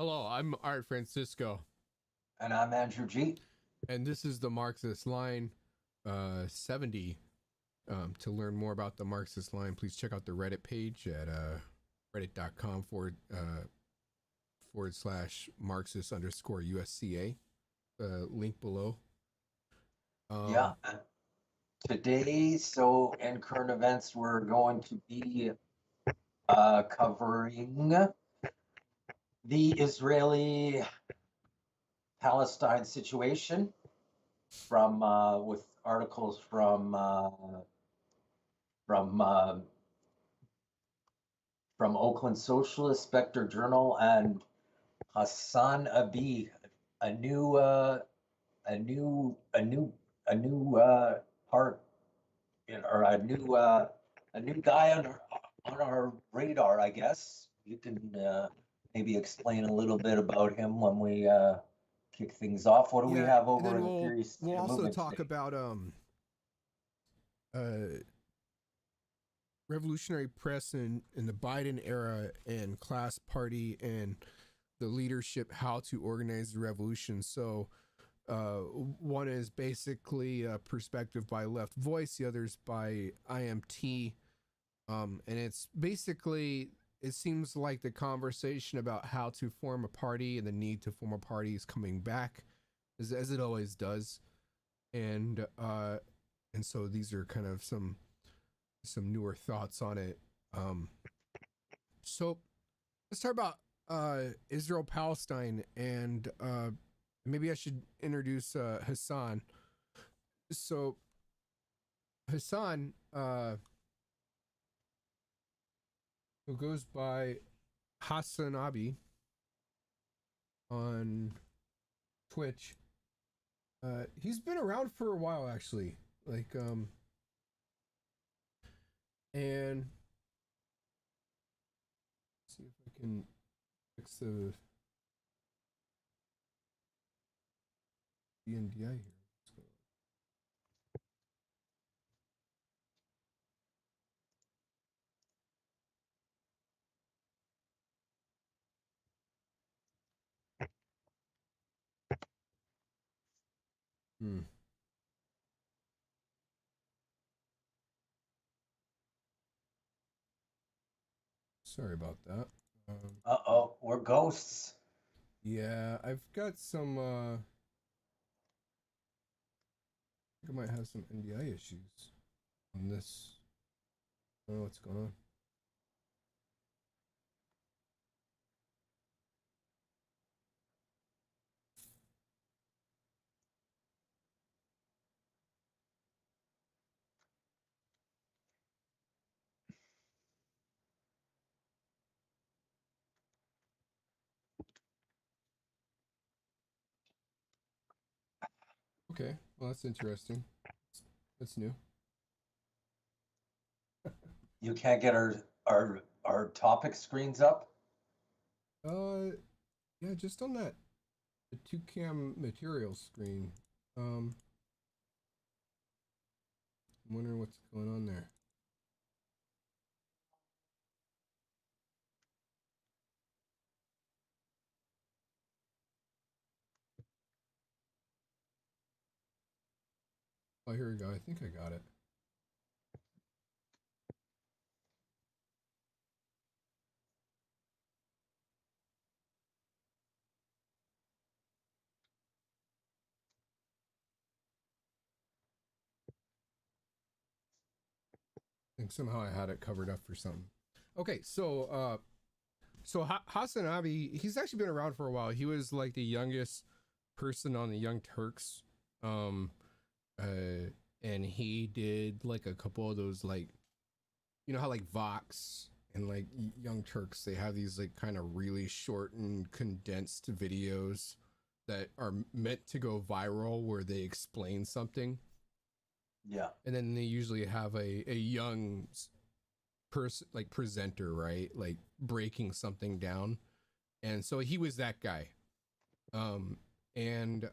Hello, I'm Art Francisco, And I'm Andrew G. and this is the Marxist Line 70. To learn more about the Marxist Line, please check out the Reddit page at reddit.com forward slash Marxist underscore USCA. Link below. Yeah. Today, so in current events, we're going to be covering the Israeli-Palestine situation from with articles from uh, from Oakland Socialist, Spectre Journal, and Hasanabi, a new a new a new a new part or a new guy on our radar, I guess. You can maybe explain a little bit about him when we kick things off. What do we Yeah, have and over then in the we'll theories we'll and also movements talk today? about uh revolutionary press in the Biden era and class party and the leadership, how to organize the revolution. So one is basically a perspective by Left Voice, the other's by IMT. And it's basically, it seems like the conversation about how to form a party and the need to form a party is coming back as it always does. And so these are kind of some newer thoughts on it. So let's talk about Israel Palestine, and maybe I should introduce Hassan. So Hassan, who goes by Hasanabi on Twitch, he's been around for a while actually. And let's see if I can fix the NDI here. Hmm. Sorry about that. Uh-oh, we're ghosts. Yeah, I've got some. I think I might have some NDI issues on this. I don't know what's going on. Okay, well that's interesting. That's new. You can't get our topic screens up. Uh, yeah, just on that the two cam material screen. Um, I'm wondering what's going on there. Oh, here we go. I think I got it. I think somehow I had it covered up for something. Okay, so Hasanabi, he's actually been around for a while. He was like the youngest person on the Young Turks. Um, and he did like a couple of those, like, you know how like Vox and like Young Turks, they have these like kind of really short and condensed videos that are meant to go viral where they explain something. Yeah. And then they usually have a young person, like presenter, right, like breaking something down. And so he was that guy. um and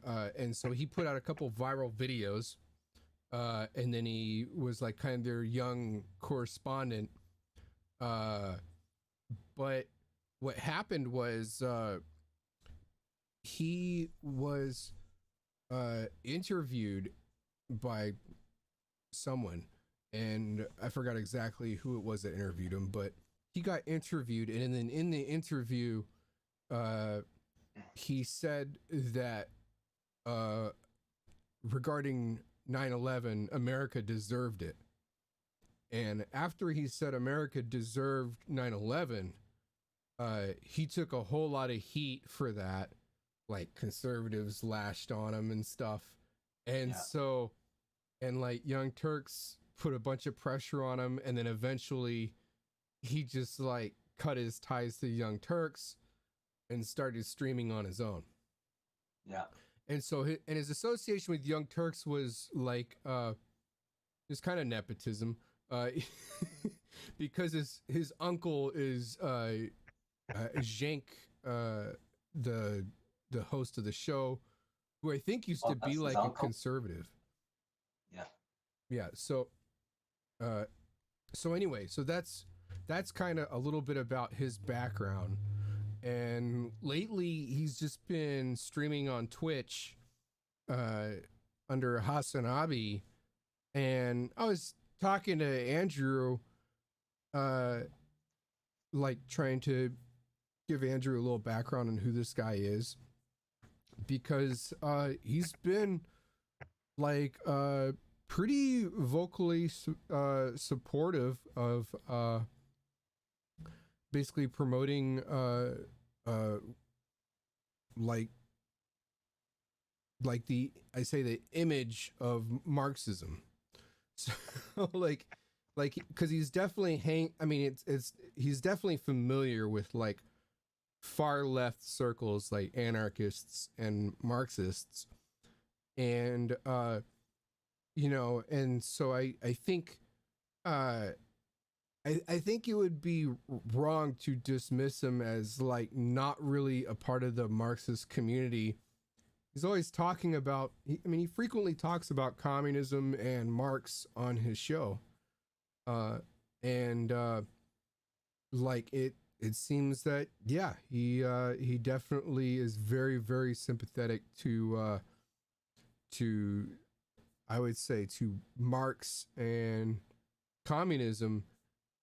so he put out a couple viral videos, and then he was like kind of their young correspondent. uh but what happened was he was interviewed by someone, and I forgot exactly who it was that interviewed him, but he got interviewed, and then in the interview, he said that regarding 9/11, America deserved it. And after he said America deserved 9/11, he took a whole lot of heat for that. Like conservatives lashed on him and stuff. And so, and like Young Turks put a bunch of pressure on him. And then eventually he just like cut his ties to Young Turks and started streaming on his own. Yeah. And so his association with Young Turks was like, it's kind of nepotism. Because his uncle is Cenk, the host of the show, who I think used to be like a conservative. Yeah. So anyway, so that's kind of a little bit about his background. And lately he's just been streaming on Twitch under Hasanabi. And I was talking to Andrew, like trying to give Andrew a little background on who this guy is, because he's been like pretty vocally supportive of basically promoting like the image of Marxism. So like because he's definitely he's definitely familiar with like far left circles like anarchists and Marxists, and and so I think I think it would be wrong to dismiss him as like not really a part of the Marxist community. He's always talking about, he frequently talks about communism and Marx on his show. Like it seems that, yeah, he definitely is very, very sympathetic to I would say to Marx and communism,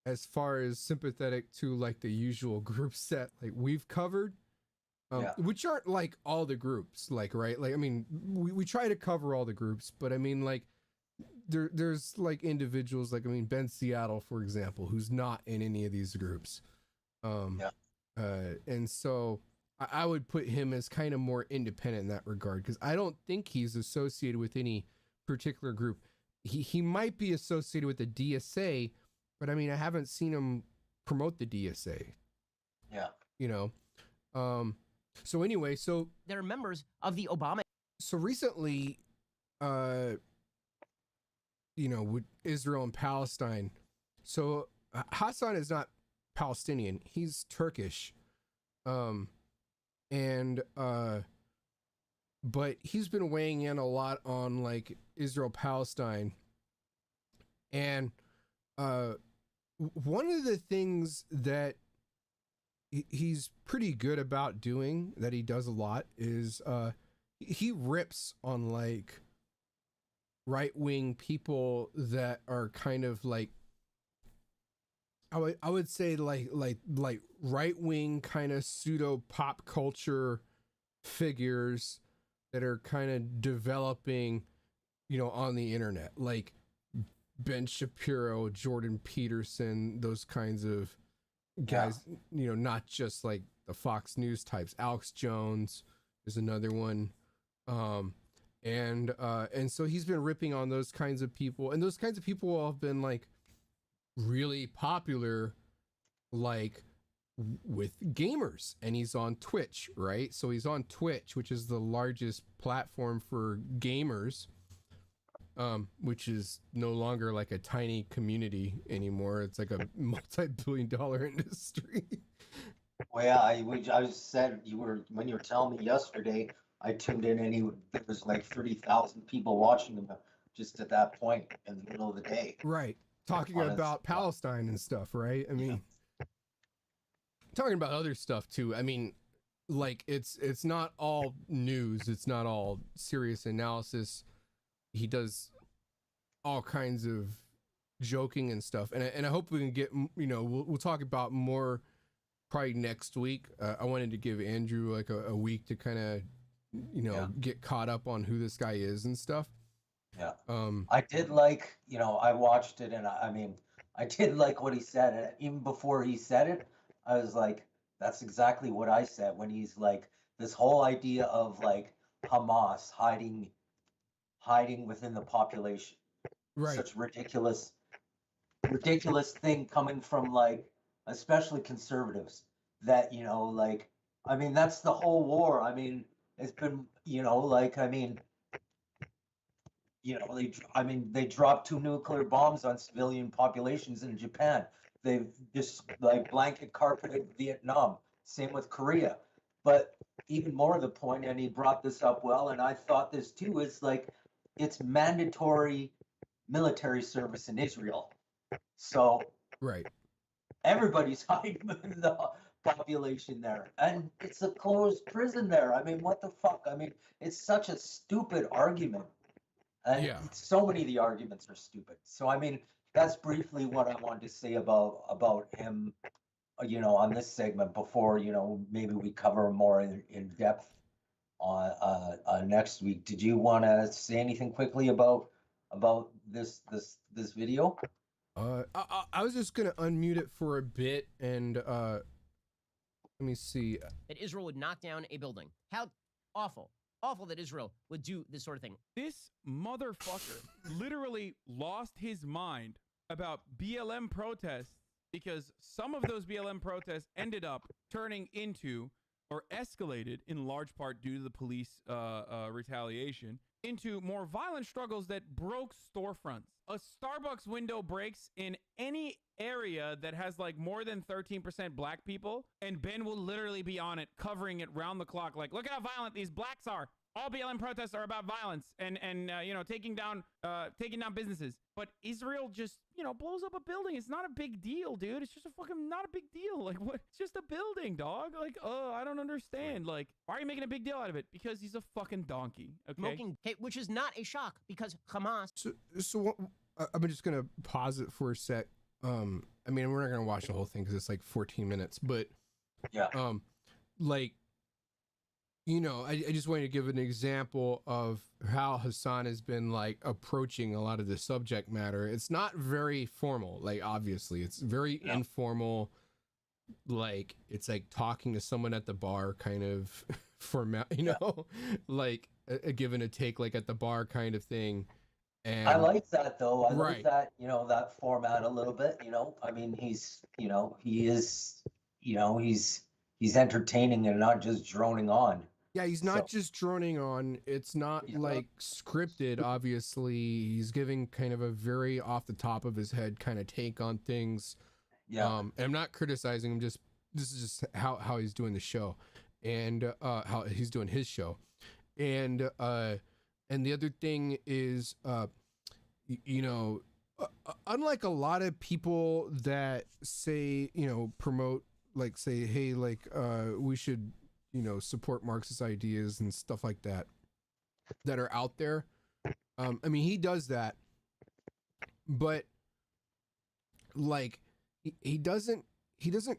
as far as sympathetic to like the usual groups that like we've covered. Which aren't like all the groups, like, right? Like, I mean, we try to cover all the groups, but I mean, like, there's like individuals, like, I mean, Ben Seattle, for example, who's not in any of these groups. And so I would put him as kind of more independent in that regard, because I don't think he's associated with any particular group. He might be associated with the DSA, but I mean, I haven't seen him promote the DSA. Yeah. So anyway, so they're members of the Obama. So recently, with Israel and Palestine. So Hassan is not Palestinian; he's Turkish, but he's been weighing in a lot on like Israel-Palestine, and one of the things that he's pretty good about doing, that he does a lot, is he rips on like right-wing people that are kind of like, I would say like right-wing kind of pseudo pop culture figures that are kind of developing, on the internet, like Ben Shapiro, Jordan Peterson, those kinds of guys. Not just like the Fox News types. Alex Jones is another one. And so he's been ripping on those kinds of people, and those kinds of people have been like really popular, like with gamers. And he's on Twitch, right? So he's on Twitch, which is the largest platform for gamers, which is no longer like a tiny community anymore. It's like a multi-billion-dollar industry. Well, yeah, I said when you were telling me yesterday, I tuned in and there was like 30,000 people watching him just at that point in the middle of the day. Right. Talking about Palestine and stuff, right? I mean, talking about other stuff too. I mean, like it's not all news, it's not all serious analysis. He does all kinds of joking and stuff, and I hope we can get, you know, we'll talk about more probably next week. I wanted to give Andrew like a week to kind of, you know, get caught up on who this guy is and stuff. Yeah. I did like, you know, I watched it, and I mean, I did like what he said. And even before he said it, I was like, that's exactly what I said when he's like, this whole idea of like Hamas hiding within the population. Right. Such ridiculous thing coming from like, especially conservatives, that, you know, like, I mean, that's the whole war. I mean, it's been, you know, like, I mean, you know, they dropped 2 nuclear bombs on civilian populations in Japan. They've just like blanket carpeted Vietnam. Same with Korea. But even more to the point, and he brought this up well, and I thought this too, is like, it's mandatory military service in Israel. So Right. everybody's hiding within the population there. And it's a closed prison there. I mean, what the fuck? I mean, it's such a stupid argument. And so many of the arguments are stupid. So, I mean, that's briefly what I wanted to say about him, you know, on this segment before, you know, maybe we cover more in depth on next week. Did you want to say anything quickly about this video? I was just gonna unmute it for a bit, and let me see. That Israel would knock down a building. How awful that Israel would do this sort of thing. This motherfucker literally lost his mind about BLM protests because some of those BLM protests ended up turning into, or escalated in large part due to the police retaliation, into more violent struggles that broke storefronts. A Starbucks window breaks in any area that has like more than 13% black people, and Ben will literally be on it, covering it round the clock. Like, look how violent these blacks are. All BLM protests are about violence and you know, taking down businesses. But Israel just, you know, blows up a building. It's not a big deal, dude. It's just a fucking not a big deal. Like, what? It's just a building, dog. Like, I don't understand. Like, why are you making a big deal out of it? Because he's a fucking donkey. Okay. Which is not a shock because Hamas. So I'm just gonna pause it for a sec. I mean, we're not gonna watch the whole thing because it's like 14 minutes, but yeah, like, you know, I just wanted to give an example of how Hassan has been like approaching a lot of the subject matter. It's not very formal, like, obviously it's very informal. Like, it's like talking to someone at the bar kind of format, you know, like a give and a take, like at the bar kind of thing. And I like that though. I like that, you know, that format a little bit, you know. I mean, he's, you know, he is, you know, he's entertaining and not just droning on. Yeah, he's not just droning on. It's not like scripted, obviously. He's giving kind of a very off the top of his head kind of take on things. Yeah. And I'm not criticizing him, this is just how he's doing the show, and how he's doing his show. And the other thing is, you know, unlike a lot of people that say, you know, promote, like, say, hey, like, we should, you know, support Marxist ideas and stuff like that are out there. I mean, he does that, but like, he doesn't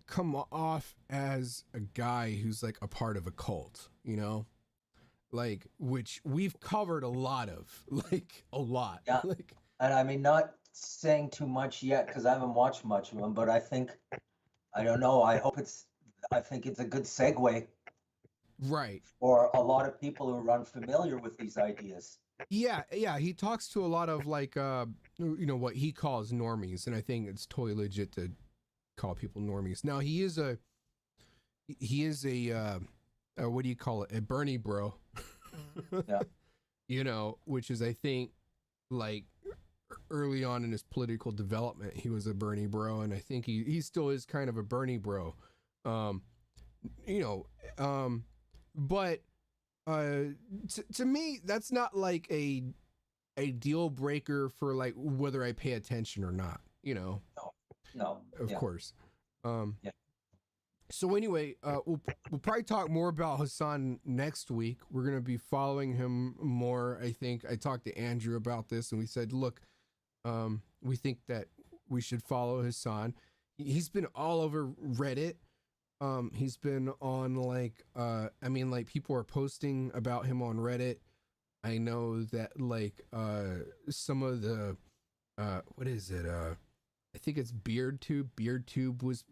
come off as a guy who's like a part of a cult, you know, like, which we've covered a lot of, like, a lot. Yeah. Like, and I mean, not saying too much yet because I haven't watched much of him, but I think, I don't know, I think it's a good segue. Right. For a lot of people who are unfamiliar with these ideas. Yeah, he talks to a lot of like you know, what he calls normies, and I think it's totally legit to call people normies. Now, he is a what do you call it? A Bernie bro. Yeah. You know, which is, I think, like, early on in his political development, he was a Bernie bro, and I think he still is kind of a Bernie bro. You know, but to me, that's not like a deal breaker for like whether I pay attention or not, you know. No. Of course. Yeah. So anyway, we'll probably talk more about Hassan next week. We're gonna be following him more. I think I talked to Andrew about this, and we said, look, we think that we should follow Hassan. He's been all over Reddit. He's been on like, I mean, like people are posting about him on Reddit. I know that like some of the what is it? I think it's BeardTube. BeardTube was,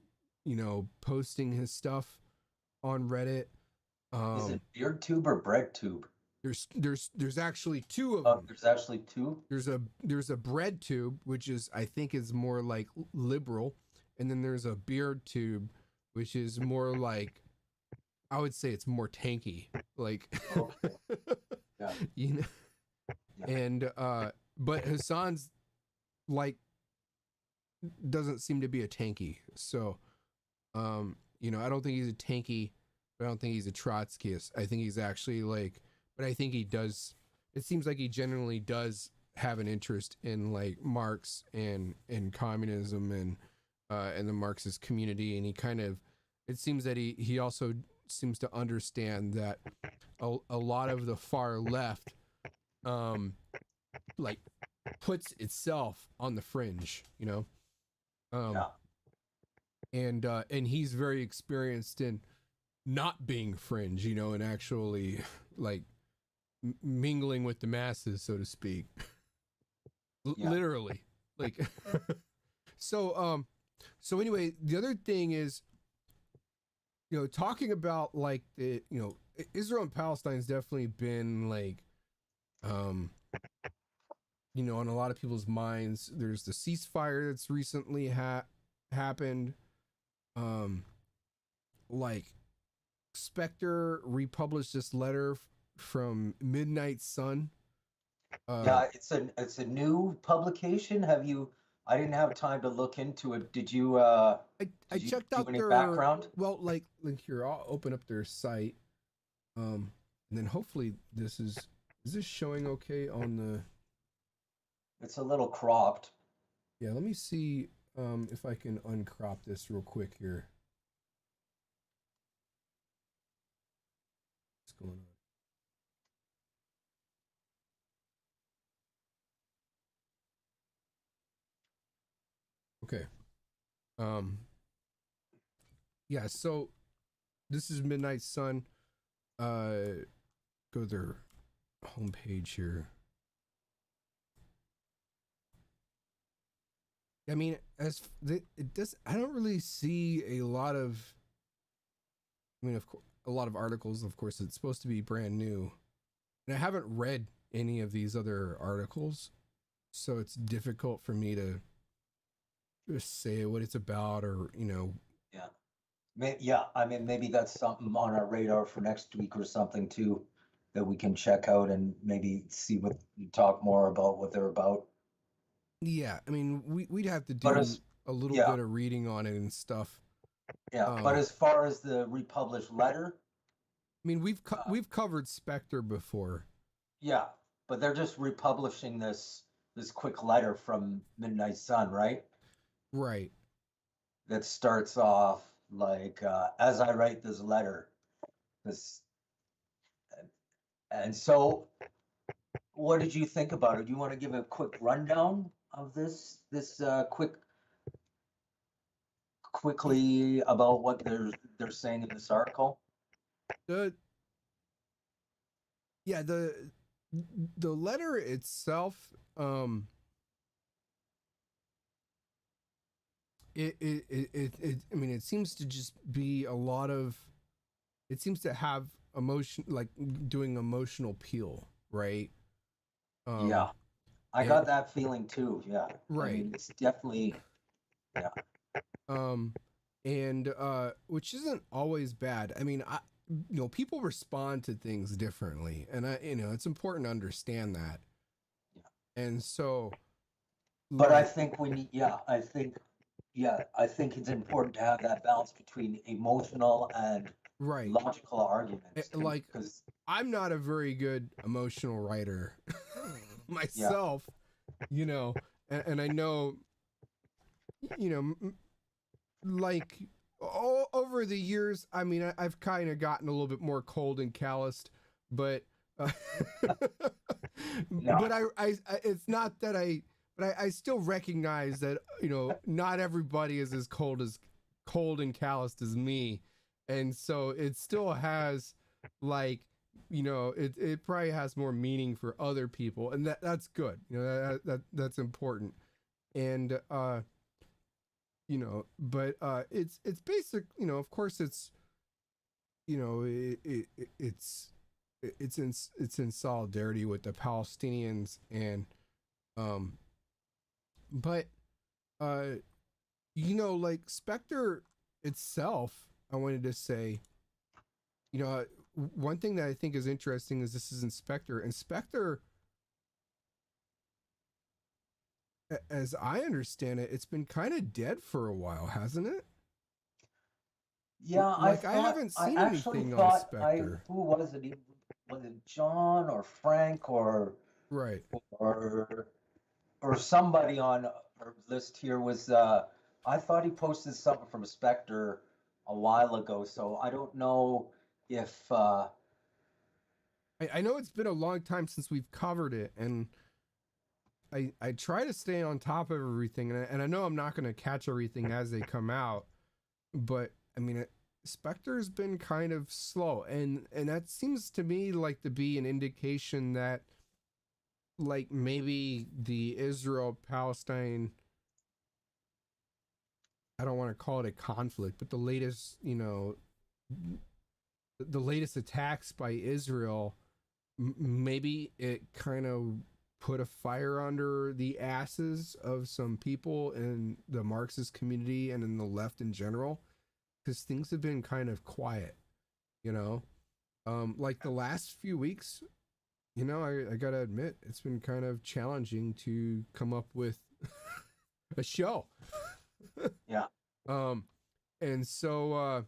you know, posting his stuff on Reddit. Is it BeardTube or BreadTube? There's actually two of Oh, them. there's actually two. There's a BreadTube, which is I think is more like liberal, and then there's a BeardTube, which is more like, I would say it's more tanky, like Okay. Yeah. you know. Yeah. And but Hassan's like doesn't seem to be a tanky. So you know, I don't think he's a tanky, but I don't think he's a Trotskyist. I think he's actually like, but I think he does, it seems like he genuinely does have an interest in like Marx and communism and the Marxist community. And he kind of, it seems that he also seems to understand that a lot of the far left like puts itself on the fringe, you know. Yeah. And he's very experienced in not being fringe, you know, and actually like mingling with the masses, so to speak. Yeah. Literally, like. So anyway, the other thing is, you know, talking about like the, you know, Israel and Palestine's definitely been like, you know, on a lot of people's minds. There's the ceasefire that's recently happened. Like Spectre republished this letter from Midnight Sun. Yeah, it's a new publication. Have you? I didn't have time to look into it. Did you? I Did you checked do out any their background? Well, like here, I'll open up their site, and then hopefully this is this showing okay on the? It's a little cropped. Yeah, let me see if I can uncrop this real quick here. What's going on? Okay. Yeah, so this is Midnight Sun. Go to their homepage here. I mean, it does. I don't really see a lot of. I mean, of course, a lot of articles. Of course, it's supposed to be brand new, and I haven't read any of these other articles, so it's difficult for me to just say what it's about, or you know. Yeah. Yeah, I mean, maybe that's something on our radar for next week or something too, that we can check out and maybe see what, talk more about what they're about. Yeah, I mean, we'd have to But do as- a little yeah. bit of reading on it and stuff. Yeah, but as far as the republished letter, I mean, we've covered Spectre before. yeah, but they're just republishing this quick letter from Midnight Sun, right? Right. That starts off like, as I write this letter, this, and so, what did you think about it? Do you want to give a quick rundown of this quickly about what they're saying in this article? The letter itself, it I mean, it seems to just be a lot of, it seems to have emotion, like doing emotional peel, right? Yeah, I got that feeling too. Yeah, Right. I mean, it's definitely, yeah. And which isn't always bad. I mean, you know, people respond to things differently, and you know, it's important to understand that. Yeah. And so, But I like, think we need, I think it's important to have that balance between emotional and right, logical arguments. like, because I'm not a very good emotional writer myself, you know, and I know, you know, like over the years, I mean, I've kind of gotten a little bit more cold and calloused, but No. but it's not that but I still recognize that, you know, not everybody is as cold and calloused as me, and so it still has, like, you know, it probably has more meaning for other people, and that's good. You know, that's important, and you know, but it's basic. You know, of course, it's, you know, it's in solidarity with the Palestinians, and but you know, like Spectre itself, I wanted to say, you know, one thing that I think is interesting is this is in Spectre, and Spectre, as I understand it, it's been kind of dead for a while, hasn't it? Yeah, Like, I haven't seen anything on Spectre. Who was it? Was it John or Frank or Right. or somebody on our list here was I thought he posted something from Spectre a while ago, so I don't know if I know it's been a long time since we've covered it, and I try to stay on top of everything, and I know I'm not going to catch everything as they come out, but I mean, Spectre's been kind of slow, and that seems to me like to be an indication that, like, maybe the Israel-Palestine, I don't want to call it a conflict, but the latest, you know, the latest attacks by Israel, maybe it kind of put a fire under the asses of some people in the Marxist community and in the left in general, because things have been kind of quiet, you know, like the last few weeks, you know, I gotta admit, it's been kind of challenging to come up with a show. yeah. And so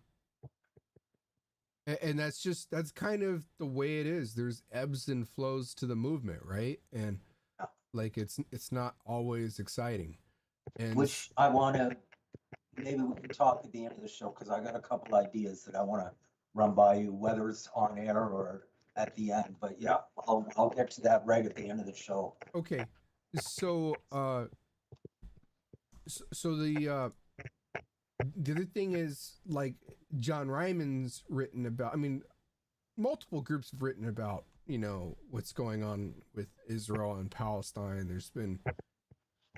and that's kind of the way it is. There's ebbs and flows to the movement, right? And like it's not always exciting. And Which I want to, maybe we can talk at the end of the show, because I got a couple ideas that I want to run by you, whether it's on air or at the end. But yeah, I'll get to that right at the end of the show. okay, so so the other thing is, like, John Ryman's written about, I mean, multiple groups have written about, you know, what's going on with Israel and Palestine. There's been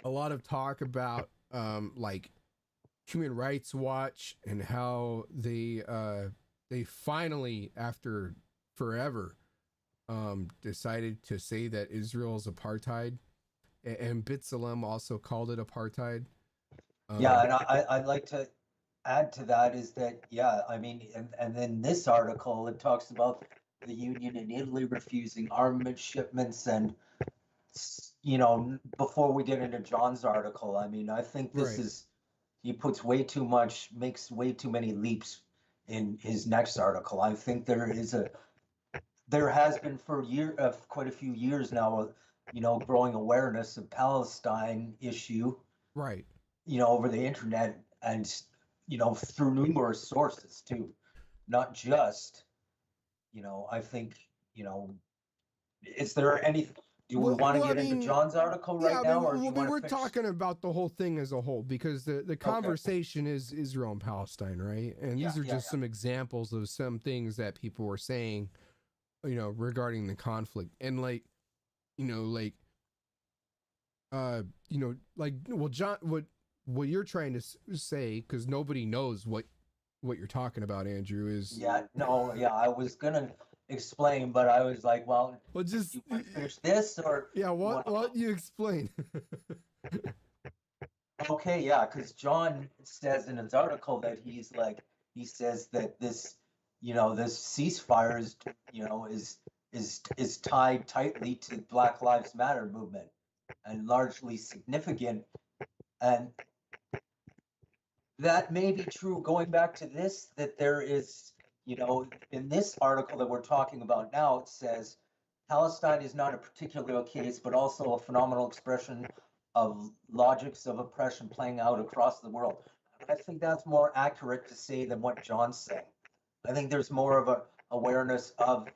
a lot of talk about like Human Rights Watch and how they finally, after forever, decided to say that Israel's apartheid, and B'Tselem also called it apartheid. Yeah, and I'd like to add to that is that, yeah, I mean, and then this article, it talks about the Union in Italy refusing armament shipments, and, you know, before we get into John's article, I mean, I think this Right. is, he makes way too many leaps in his next article. I think there has been for quite a few years now, you know, growing awareness of Palestine issue, Right. you know, over the internet, and, you know, through numerous sources too, not just, you know, I think, you know, is there any, do we want to get into John's article right now, or do you want to we're finish? talking about the whole thing as a whole, because the conversation is Israel and Palestine, right? And these are just some examples of some things that people were saying, you know, regarding the conflict, and like, you know, like, you know, like, well, John, what you're trying to say, because nobody knows what you're talking about, Andrew, is I was gonna explain, but I was like, well, just you want to finish this, or what you explain. Okay, yeah, because John says in his article that he says that this, you know, this ceasefire is, you know, is tied tightly to Black Lives Matter movement, and largely significant, and that may be true. Going back to this, that there is, you know, in this article that we're talking about now, it says Palestine is not a particular case, but also a phenomenal expression of logics of oppression playing out across the world. I think that's more accurate to say than what John's saying. I think there's more of a awareness of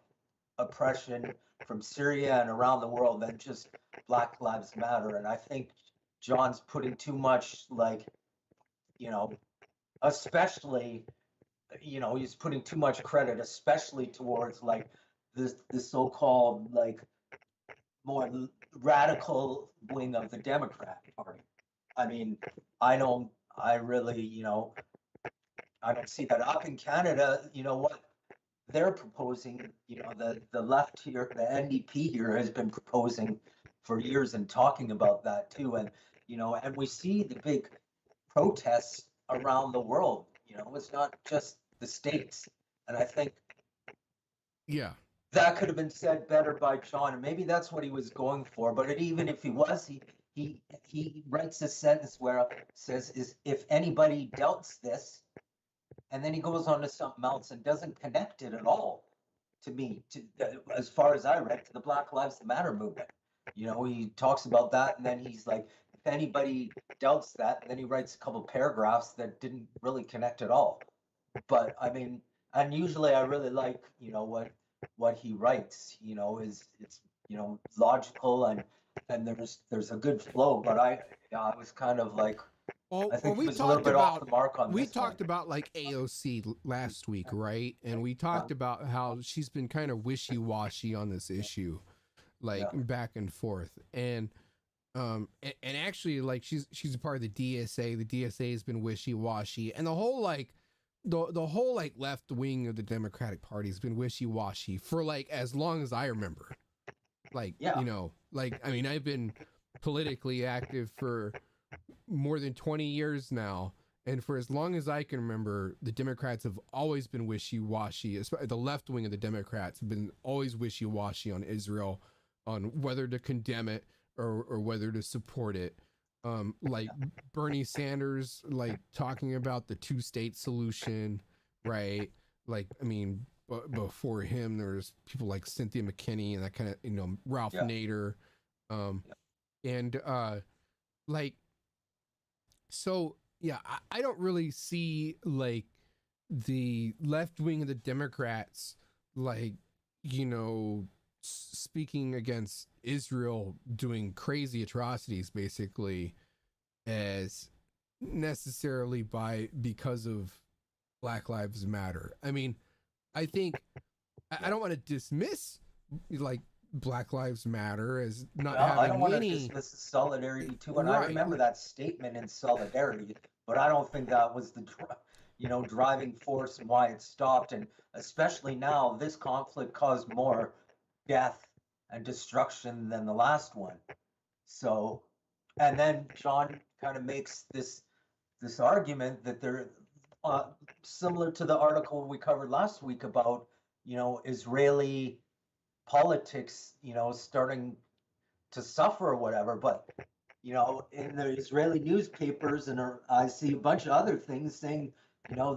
oppression from Syria and around the world than just Black Lives Matter. And I think John's putting too much, like, especially, he's putting too much credit, especially towards like this so-called like more radical wing of the Democrat Party. I mean, I really, I don't see that. Up in Canada, what they're proposing, the left here, the NDP here has been proposing for years and talking about that too. And, and we see the big protests around the world, it's not just the States. And I think Yeah. that could have been said better by John, and maybe that's what he was going for. But even if he was, he writes a sentence where it says, "Is if anybody doubts this," and then he goes on to something else and doesn't connect it at all to me, as far as I read, to the Black Lives Matter movement. He talks about that, and then he's like, "If anybody doubts that," and then he writes a couple paragraphs that didn't really connect at all. But I mean, and usually I really like, what he writes, is it's logical and there's a good flow. But I was kind of like, I think he was a little bit off the mark on we this talked one. about like AOC last week, right? And we talked about how she's been kind of wishy-washy on this issue, like back and forth. And actually, like she's a part of the DSA. The DSA has been wishy-washy, and the whole left wing of the Democratic Party has been wishy-washy for like as long as I remember. Like, I mean, I've been politically active for more than 20 years now, and for as long as I can remember, the Democrats have always been wishy-washy. The left wing of the Democrats have been always wishy-washy on Israel, on whether to condemn it or whether to support it. Bernie Sanders, like talking about the two-state solution, right? Like, I mean, before him, there's people like Cynthia McKinney and that kind of, Ralph Nader. So yeah, I don't really see like the left wing of the Democrats, like, speaking against Israel doing crazy atrocities basically as necessarily because of Black Lives Matter. I mean, I think I don't want to dismiss like Black Lives Matter as not having I don't want to any dismiss solidarity too, and I remember that statement in solidarity, but I don't think that was the driving force and why it stopped. And especially now, this conflict caused more death and destruction than the last one. So, and then John kind of makes this argument that they're similar to the article we covered last week about Israeli politics starting to suffer or whatever. But in the Israeli newspapers, and I see a bunch of other things saying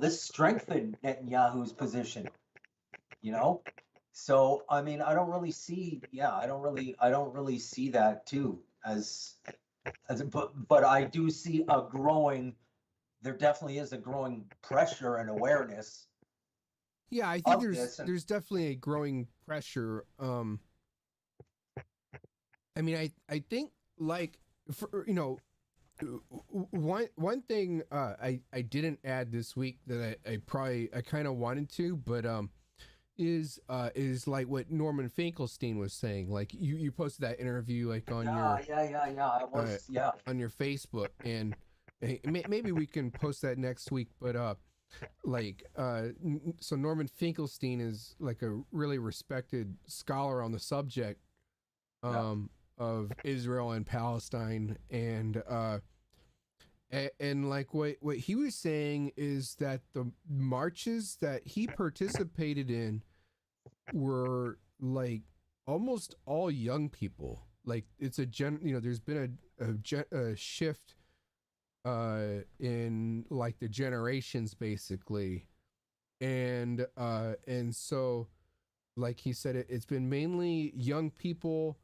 this strengthened Netanyahu's position. So I mean, I don't really see that too but I do see there definitely is a growing pressure and awareness. Yeah, I think there's definitely a growing pressure. I mean, I think like for one thing I didn't add this week that I kind of wanted to, but is like what Norman Finkelstein was saying. Like you posted that interview like on your on your Facebook, and maybe we can post that next week. But so Norman Finkelstein is like a really respected scholar on the subject of Israel and Palestine, and like what he was saying is that the marches that he participated in were like almost all young people. Like it's there's been a shift in like the generations basically, and so like he said, it's been mainly young people,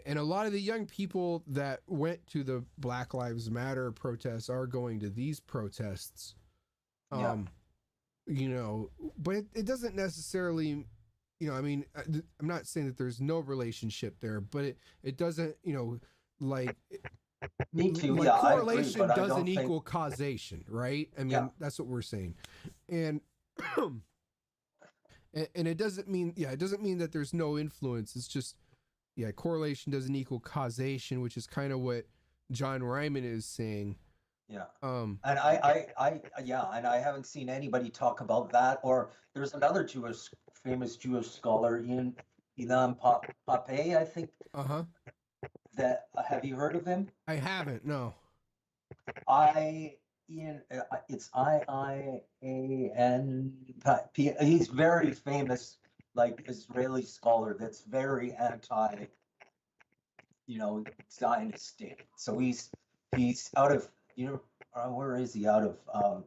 And a lot of the young people that went to the Black Lives Matter protests are going to these protests. Yeah. You know, but it doesn't necessarily, you know, I mean, I'm not saying that there's no relationship there, but it doesn't, you know, like Me too. like Yeah, I agree, correlation but I doesn't don't think. equal causation, right? I mean, Yeah. that's what we're saying. And and it doesn't mean, yeah, it doesn't mean that there's no influence. It's just, yeah, correlation doesn't equal causation, which is kind of what John Ryman is saying. Yeah. Um, And yeah, and I haven't seen anybody talk about that. Or there's another famous Jewish scholar, Ilan Pappé, I think. uh-huh. Have you heard of him? I haven't, no. It's Iian. He's very famous, like Israeli scholar that's very anti, Zionist state. So he's out of, where is he out of?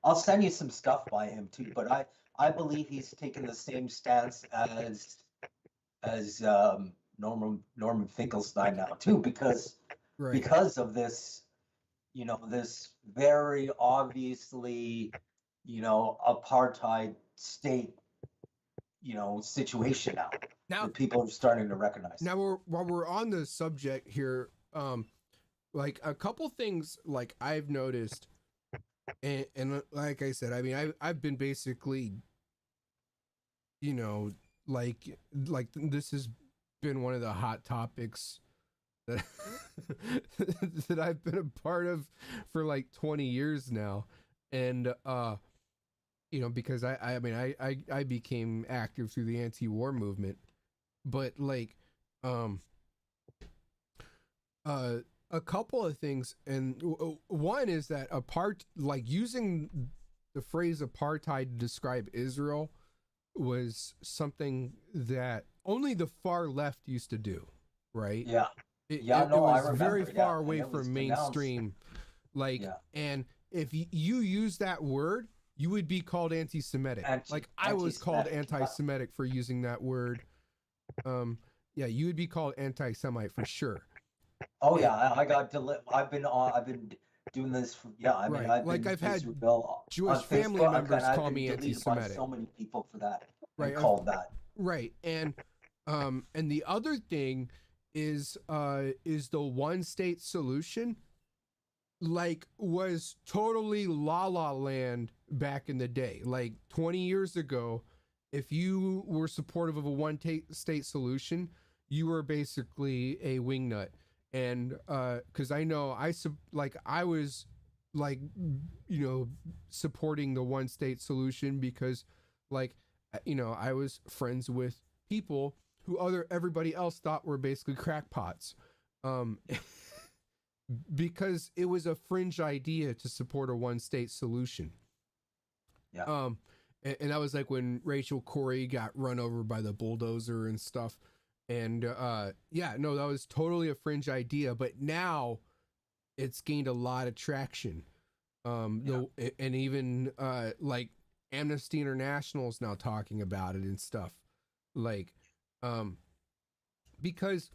I'll send you some stuff by him too, but I believe he's taken the same stance as Norman Finkelstein now too, because Right. of this, this very obviously, apartheid state, situation Now, that people are starting to recognize. now while we're on the subject here, like a couple things like I've noticed, and like I said, I mean, I've been basically, like this has been one of the hot topics that that I've been a part of for like 20 years now, and because I became active through the anti-war movement, but like a couple of things, and one is that using the phrase apartheid to describe Israel was something that only the far left used to do, right? Yeah. It I was remember. very far and away it was from denounced. mainstream, like, Yeah. and if you use that word, you would be called anti-Semitic. Like I was called Anti-Semitic, anti-Semitic for using that word. Yeah, you would be called anti-Semite for sure. Oh yeah, I've been doing this. I mean, Right. Like been I've had Israel Jewish on family Facebook, members and I've call been me deleted by anti-Semitic. so many people for that. Right. Called that. Right. And the other thing is the one state solution, like, was totally la la land back in the day. Like 20 years ago, if you were supportive of a one state solution, you were basically a wingnut. And because I know I was like, supporting the one state solution because, like, I was friends with people who everybody else thought were basically crackpots, because it was a fringe idea to support a one state solution. Yeah. And that was like when Rachel Corrie got run over by the bulldozer and stuff. And that was totally a fringe idea, but now it's gained a lot of traction. And even like Amnesty International is now talking about it and stuff, like, because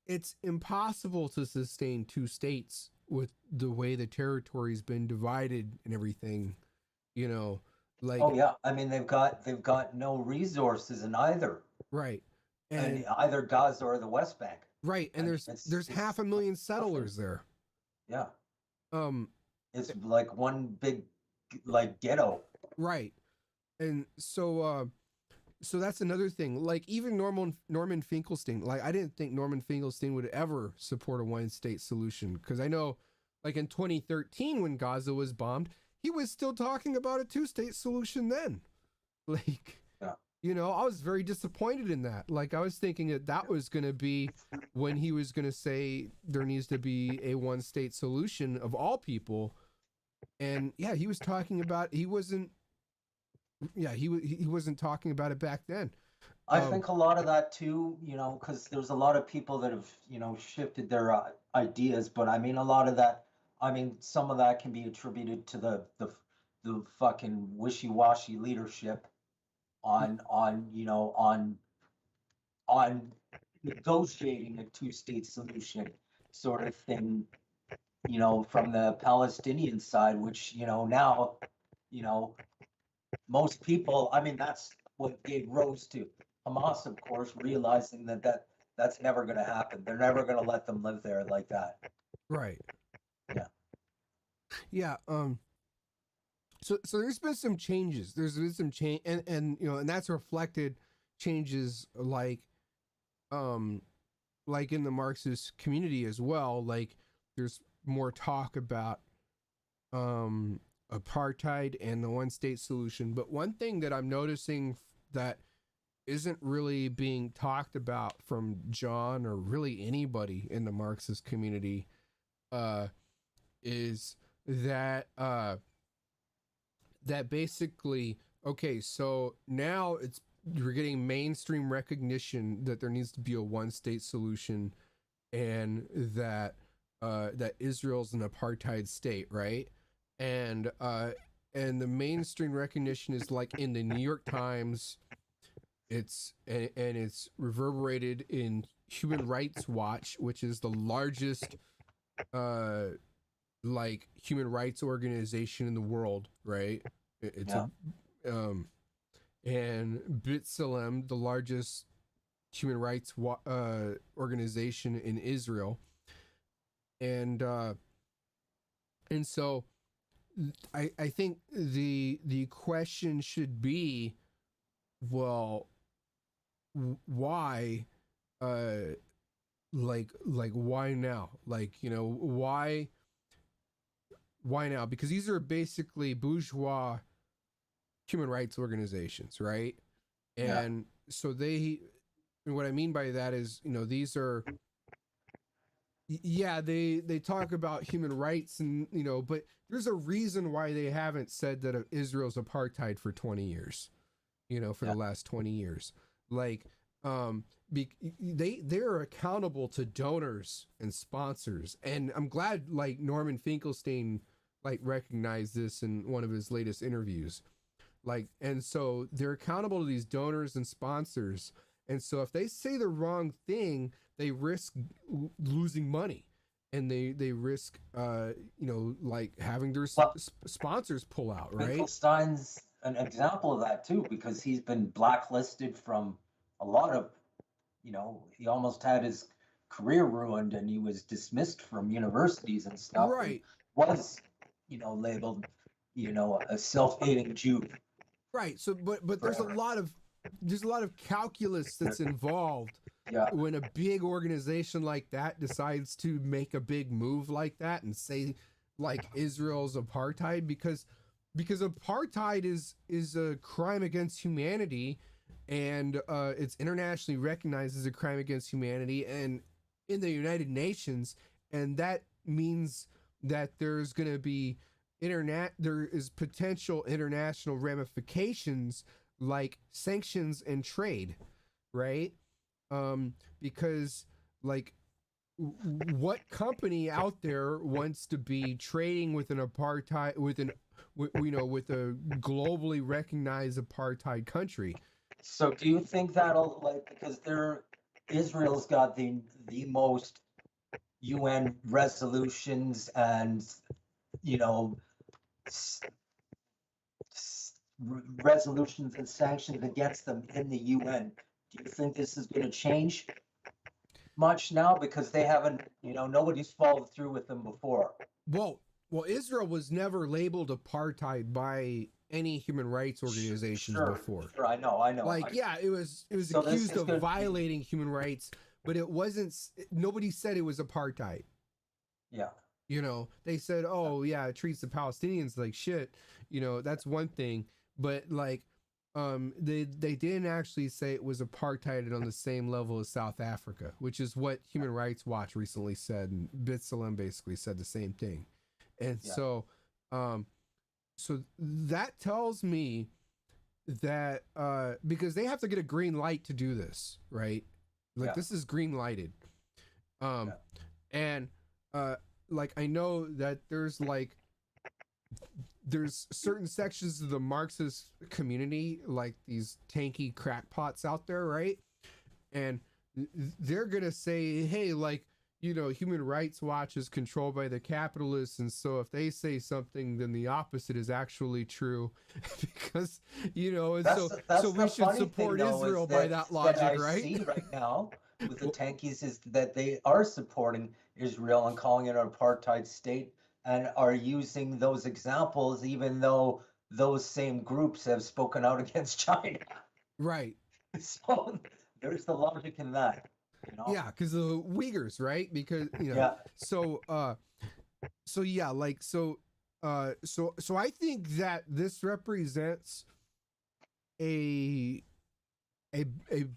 it's impossible to sustain two states with the way the territory's been divided and everything, like. Oh yeah, I mean they've got no resources in either. Right. And either Gaza or the West Bank. Right, and there's 500,000 settlers there. Yeah. It's Eh, like one big, like, ghetto. Right. And so that's another thing. Like, even Norman Finkelstein, like, I didn't think Norman Finkelstein would ever support a one state solution, because I know, like, in 2013 when Gaza was bombed, he was still talking about a 2-state solution then. Like, I was very disappointed in that. Like, I was thinking that was going to be when he was going to say there needs to be a one state solution of all people. And yeah, he was talking about, he wasn't talking about it back then. I think a lot of that too, because there's a lot of people that have, shifted their ideas, but I mean, a lot of that, some of that can be attributed to the fucking wishy-washy leadership on negotiating a two-state solution sort of thing, from the Palestinian side, which, now, you know, most people, I mean, that's what gave rise to Hamas, of course, realizing that's never going to happen. They're never going to let them live there like that. Right. Yeah. Yeah. So there's been some changes. There's been some change, and and that's reflected changes like in the Marxist community as well. Like there's more talk about apartheid and the one state solution. But one thing that I'm noticing that isn't really being talked about from John or really anybody in the Marxist community is that that basically, okay, so now you're getting mainstream recognition that there needs to be a one state solution, and that that Israel's an apartheid state, right? And the mainstream recognition is like in the New York Times. It's reverberated in Human Rights Watch, which is the largest like human rights organization in the world, right? It's and B'Tselem, the largest human rights organization in Israel, and so I think the question should be, well, why, like why now? Like, why now? Because these are basically bourgeois human rights organizations, right? And so and what I mean by that is, these are, they talk about human rights and, but there's a reason why they haven't said that Israel's apartheid for 20 years, for the last 20 years. Like, they're accountable to donors and sponsors. And I'm glad like Norman Finkelstein like recognized this in one of his latest interviews. Like, and so they're accountable to these donors and sponsors. And so if they say the wrong thing, they risk losing money, and they risk, like having their sponsors pull out, right? Finkelstein's an example of that too, because he's been blacklisted from a lot of, he almost had his career ruined, and he was dismissed from universities and stuff. Right. Was, labeled, a self-hating Jew. Right. So, but there's a lot of calculus that's involved when a big organization like that decides to make a big move like that and say like Israel's apartheid, because apartheid is a crime against humanity, and it's internationally recognized as a crime against humanity and in the United Nations, and that means that there's going to be there is potential international ramifications like sanctions and trade, right? Because like what company out there wants to be trading with an apartheid, with a globally recognized apartheid country? So do you think that'll, like, because Israel's got the most UN resolutions and, resolutions and sanctions against them in the UN. Do you think this is going to change much now? Because they haven't, nobody's followed through with them before. Well, Israel was never labeled apartheid by any human rights organizations before. Sure, I know. Like, it was so accused of violating human rights, but it wasn't. Nobody said it was apartheid. Yeah. They said, oh yeah, it treats the Palestinians like shit. That's one thing. But like, they didn't actually say it was apartheid on the same level as South Africa, which is what Human Rights Watch recently said, and B'Tselem basically said the same thing. And so that tells me that because they have to get a green light to do this, right? Like this is green lighted, and like I know that there's certain sections of the Marxist community, like these tanky crackpots out there, right? And they're gonna say, hey, like, you know, Human Rights Watch is controlled by the capitalists, and so if they say something, then the opposite is actually true, because, you know, and That's so that's so the we should funny support thing, though, is Israel by that logic, I right? see right now with the tankies is that they are supporting Israel and calling it an apartheid state, and are using those examples, even though those same groups have spoken out against China. Right. So there's the logic in that, you know? Yeah, because the Uyghurs, right? Because, you know, Yeah. so yeah, like, so I think that this represents a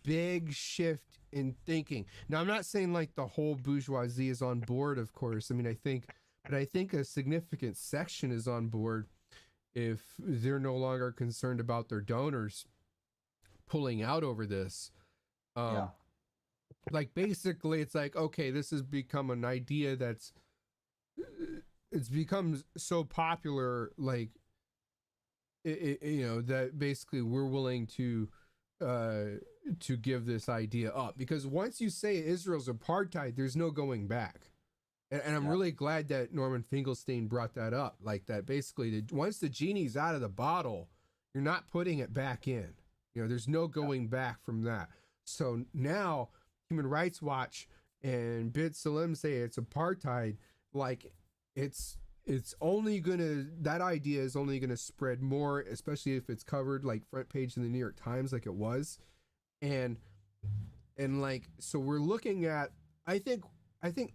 big shift in thinking. Now, I'm not saying like the whole bourgeoisie is on board, of course. I mean, I think a significant section is on board if they're no longer concerned about their donors pulling out over this. Yeah. Like, basically, it's like, okay, this has become an idea that's, it's become so popular, like, you know, that basically we're willing to give this idea up, because once you say Israel's apartheid, there's no going back. And I'm really glad that Norman Finkelstein brought that up, like that basically once the genie's out of the bottle, you're not putting it back in. You know, there's no going back from that. So now Human Rights Watch and Bid Salim say it's apartheid, like it's only gonna, that idea is only gonna spread more, especially if it's covered like front page in the New York Times like it was. And like, so we're looking at, I think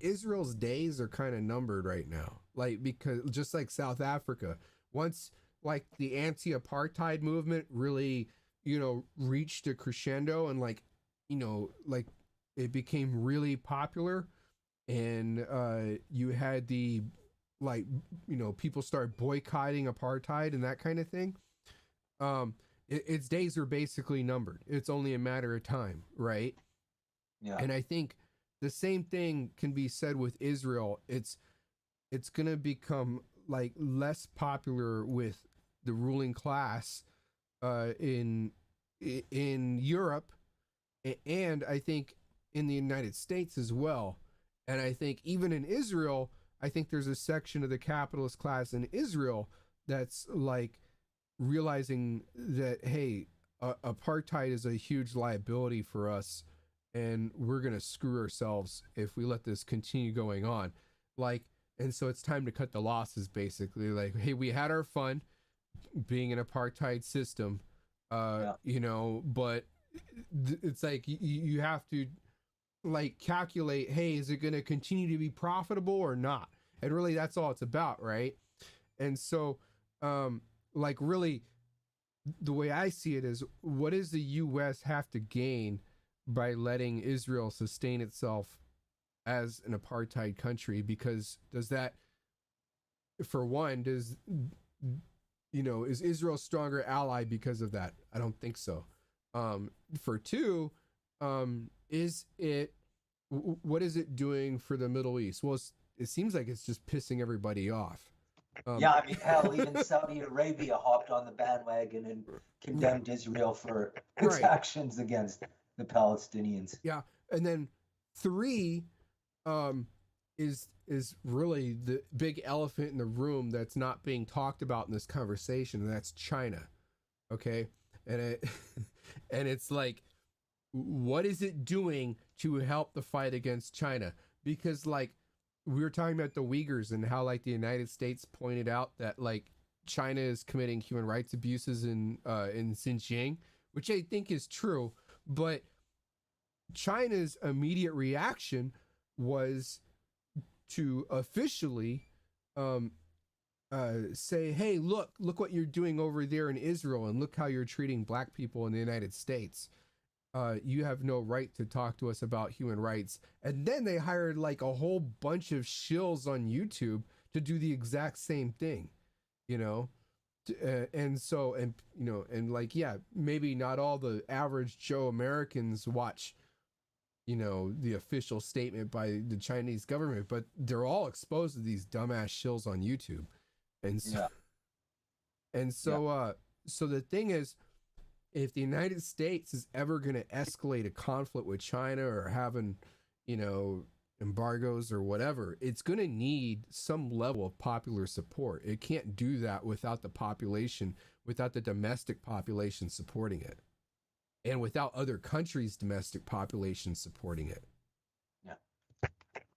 Israel's days are kind of numbered right now. Like, because just like South Africa, once like the anti-apartheid movement really, you know, reached a crescendo and like, you know, like it became really popular, and you had the, like, you know, people start boycotting apartheid and that kind of thing. Its days are basically numbered. It's only a matter of time, right? Yeah. And I think the same thing can be said with Israel. It's going to become like less popular with the ruling class in Europe, and I think in the United States as well. And I think even in Israel, I think there's a section of the capitalist class in Israel that's like realizing that, hey, apartheid is a huge liability for us, and we're going to screw ourselves if we let this continue going on. Like, and so it's time to cut the losses, basically. Like, hey, we had our fun being an apartheid system, you know, but it's like you have to like calculate, hey, is it going to continue to be profitable or not? And really that's all it's about, right? And so like, really the way I see it is, what does the US have to gain by letting Israel sustain itself as an apartheid country? Because does that, for one, does, you know, is Israel a stronger ally because of that? I don't think so. For two, is it, what is it doing for the Middle East? Well, it seems like it's just pissing everybody off. Yeah, I mean, hell, even Saudi Arabia hopped on the bandwagon and condemned Israel for its actions against the Palestinians. Yeah, and then three, is really the big elephant in the room that's not being talked about in this conversation, and that's China. Okay, and and it's like, what is it doing to help the fight against China? Because like, we were talking about the Uyghurs and how like the United States pointed out that like China is committing human rights abuses in Xinjiang, which I think is true, but China's immediate reaction was to officially say, hey, look what you're doing over there in Israel, and look how you're treating black people in the United States. You have no right to talk to us about human rights. And then they hired like a whole bunch of shills on YouTube to do the exact same thing, you know? And so, and, you know, and like, yeah, maybe not all the average Joe Americans watch, you know, the official statement by the Chinese government, but they're all exposed to these dumbass shills on YouTube. And so, so the thing is, if the United States is ever going to escalate a conflict with China or having, you know, embargoes or whatever, it's going to need some level of popular support. It can't do that without the population, without the domestic population supporting it, and without other countries' domestic population supporting it. Yeah.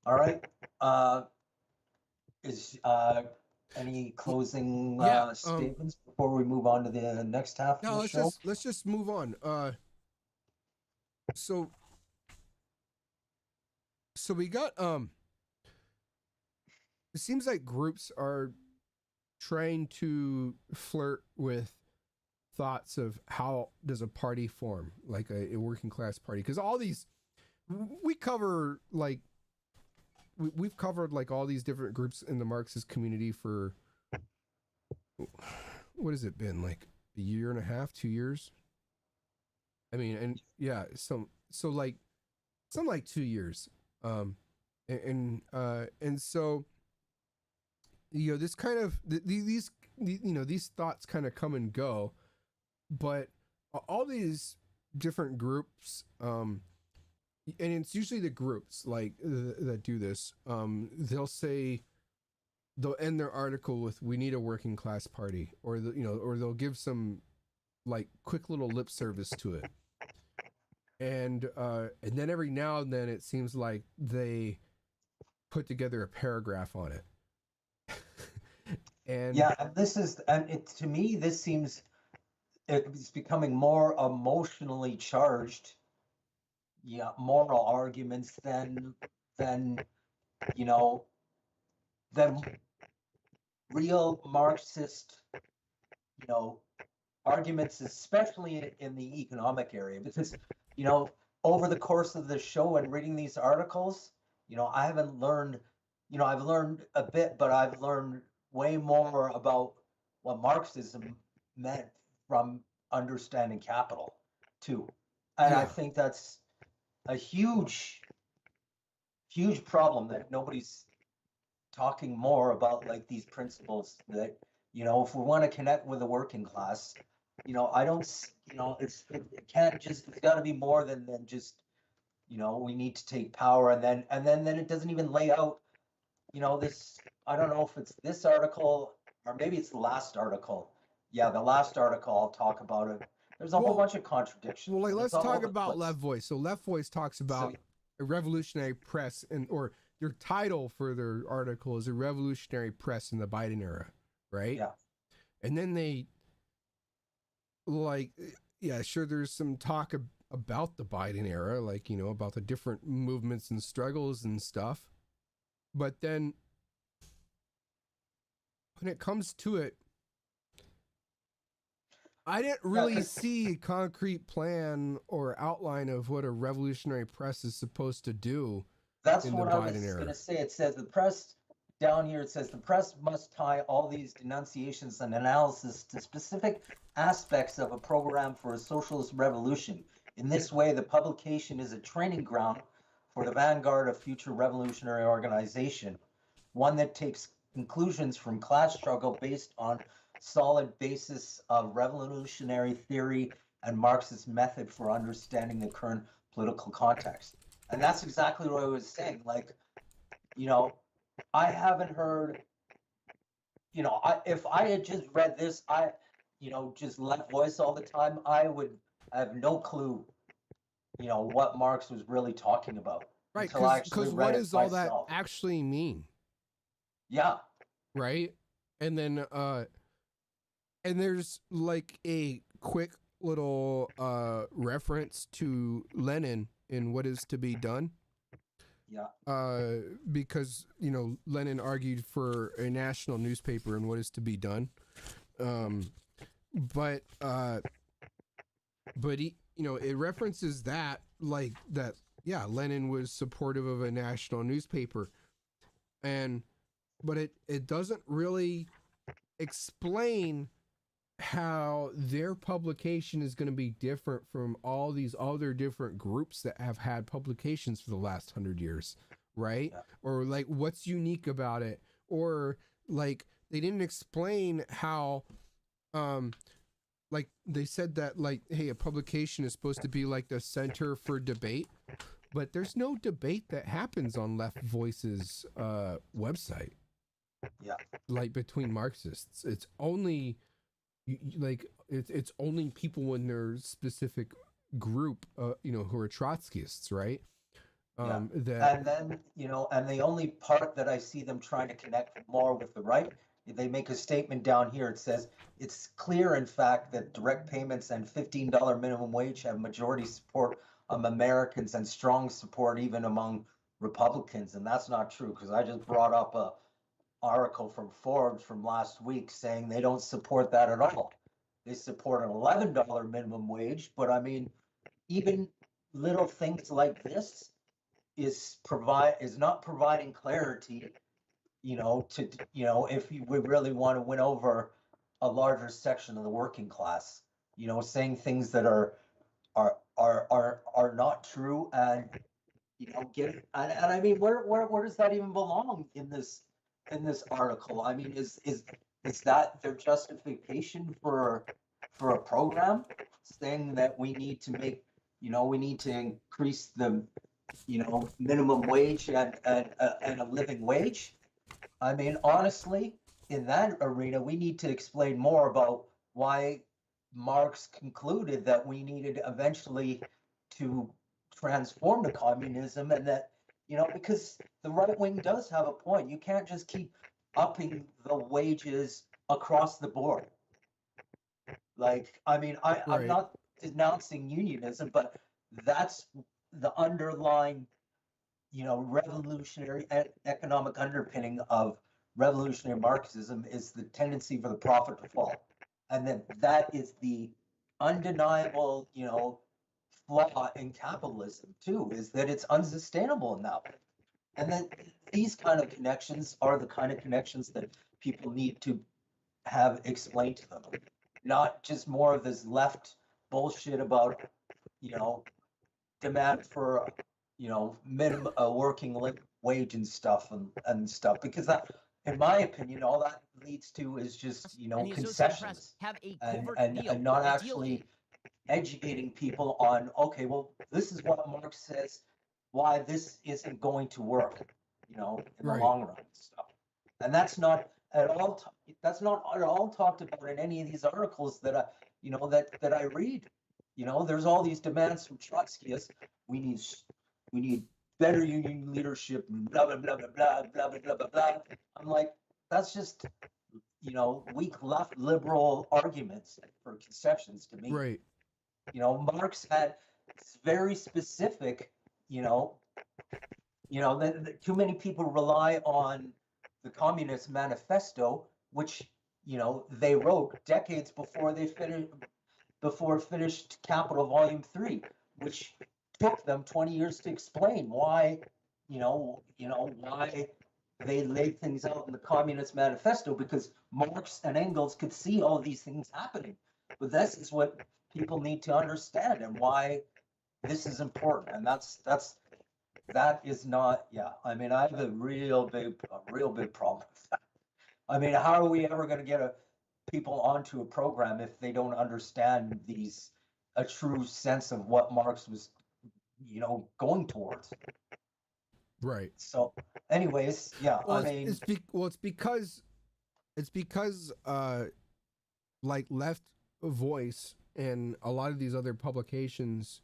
All right. Is any closing statements before we move on to the next half No, of the show? let's just move on. So we got it seems like groups are trying to flirt with thoughts of how does a party form, like a working class party, because all these we cover, like we've covered like all these different groups in the Marxist community for what has it been, like a year and a half, 2 years? I mean, and yeah, so like some like 2 years. And so, you know, this kind of these you know, these thoughts kind of come and go, but all these different groups, and it's usually the groups like that do this. They'll say, they'll end their article with "We need a working class party," or or they'll give some like quick little lip service to it, and then every now and then it seems like they put together a paragraph on it. And yeah, and to me, this seems it's becoming more emotionally charged. Yeah, moral arguments than you know than real Marxist, you know, arguments, especially in the economic area, because, you know, over the course of the show and reading these articles, you know, I haven't learned, you know, I've learned a bit, but I've learned way more about what Marxism meant from understanding capital too. And I Yeah. think that's a huge problem that nobody's talking more about, like these principles that, you know, if we want to connect with the working class, you know, I don't, you know, it can't just, it's got to be more than just, you know, we need to take power, and then it doesn't even lay out, you know, this, I don't know if it's this article or maybe it's the last article. Yeah, the last article, I'll talk about it. There's a whole bunch of contradictions. Well, like, and let's it's all talk over the about place. Left Voice. So Left Voice talks about a revolutionary press, or their title for their article is "A Revolutionary Press in the Biden Era," right? Yeah. And then they, like, yeah, sure, there's some talk about the Biden era, like, you know, about the different movements and struggles and stuff. But then when it comes to it, I didn't really see a concrete plan or outline of what a revolutionary press is supposed to do. That's in what the I was Biden era. going to say. It says the press, down here, it says the press must tie all these denunciations and analysis to specific aspects of a program for a socialist revolution. In this way, the publication is a training ground for the vanguard of future revolutionary organization, one that takes conclusions from class struggle based on solid basis of revolutionary theory and Marxist method for understanding the current political context. And that's exactly what I was saying. Like, you know, I haven't heard, you know, if I had just read this, you know, just Left Voice all the time, I have no clue, you know, what Marx was really talking about. Right, because what does all that actually mean? Yeah. Right? And then and there's like a quick little reference to Lenin in What Is to Be Done. Yeah. Because, you know, Lenin argued for a national newspaper in What Is to Be Done. But he, you know, it references that, like, that, yeah, Lenin was supportive of a national newspaper. But it doesn't really explain how their publication is going to be different from all these other different groups that have had publications for the last 100 years, right? Yeah. Or like what's unique about it, or like they didn't explain how like they said that like, hey, a publication is supposed to be like the center for debate, but there's no debate that happens on Left Voice's website. Yeah. Like between Marxists, it's only like it's only people in their specific group, who are Trotskyists, right? That And then, and the only part that I see them trying to connect more with the right, they make a statement down here. It says, it's clear, in fact, that direct payments and $15 minimum wage have majority support of Americans and strong support even among Republicans. And that's not true, because I just brought up a article from Forbes from last week saying they don't support that at all. They support an $11 minimum wage, but I mean, even little things like this is not providing clarity, if we really want to win over a larger section of the working class, saying things that are not true, and and I mean, where does that even belong in this article? I mean, is that their justification for a program saying that we need to make, we need to increase the minimum wage and a living wage? I mean, honestly, in that arena, we need to explain more about why Marx concluded that we needed eventually to transform to communism, and that, because the right wing does have a point. You can't just keep upping the wages across the board. Like, I mean, I'm Right. not denouncing unionism, but that's the underlying, revolutionary economic underpinning of revolutionary Marxism is the tendency for the profit to fall. And then that is the undeniable, flaw in capitalism too, is that it's unsustainable in that way. And then these kind of connections are the kind of connections that people need to have explained to them, not just more of this left bullshit about, demand for, minimum working wage and stuff, because that, in my opinion, all that leads to is just, And the Associated Press concessions have a and, covert and, deal. and not The deal actually educating people on, okay, well, this is what Marx says, why this isn't going to work, in the Right. long run and stuff. And that's not at all talked about in any of these articles that I, that I read. There's all these demands from Trotskyists. We need better union leadership, blah blah blah blah blah blah blah blah blah. I'm like, that's just, weak left liberal arguments for conceptions to me. Right. Marx had very specific, too many people rely on the Communist Manifesto, which, they wrote decades before they finished Capital Volume 3, which took them 20 years to explain why, why they laid things out in the Communist Manifesto, because Marx and Engels could see all these things happening. But this is what people need to understand, and why this is important. And that is not, I mean, I have a real big problem with that. I mean, how are we ever going to get people onto a program if they don't understand a true sense of what Marx was, going towards? Right. So anyways, Well, I mean, it's because like Left Voice and a lot of these other publications,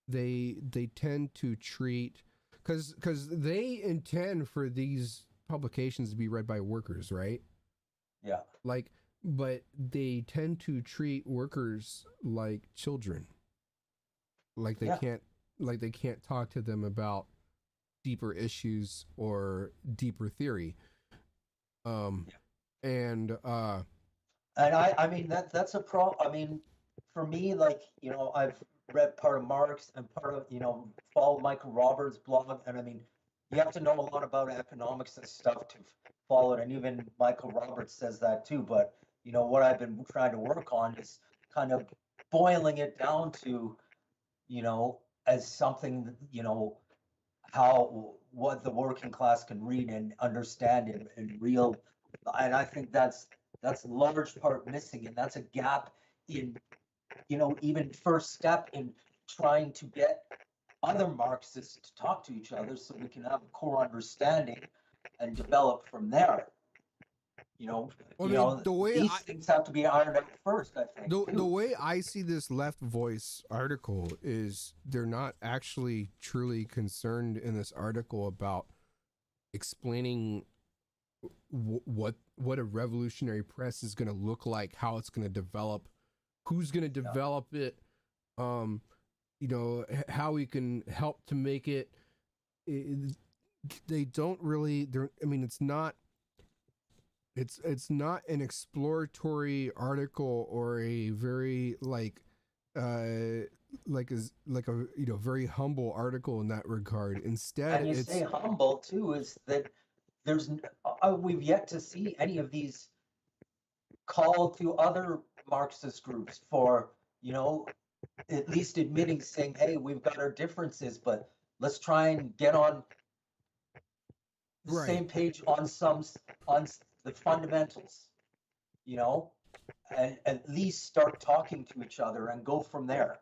they tend to treat, because they intend for these publications to be read by workers, right? yeah, Like, but they tend to treat workers like children. Like they can't talk to them about deeper issues or deeper theory. And I mean, that's a problem. I mean, for me, like, I've read part of Marx and part of, follow Michael Roberts' blog, and I mean, you have to know a lot about economics and stuff to follow it, and even Michael Roberts says that too. But what I've been trying to work on is kind of boiling it down to, as something, what the working class can read and understand in real, and I think that's large part missing, and that's a gap in, even first step in trying to get other Marxists to talk to each other so we can have a core understanding and develop from there. Well, the way these things have to be ironed out first, I think. the way I see this Left Voice article is they're not actually truly concerned in this article about explaining what a revolutionary press is going to look like, how it's going to develop, who's going to develop it, how we can help to make it. They don't really. It's not an exploratory article or a very very humble article in that regard. Instead, and you it's say humble too, is that we've yet to see any of these call to other Marxist groups for, at least admitting, saying, hey, we've got our differences, but let's try and get on the same page on the fundamentals, and at least start talking to each other and go from there.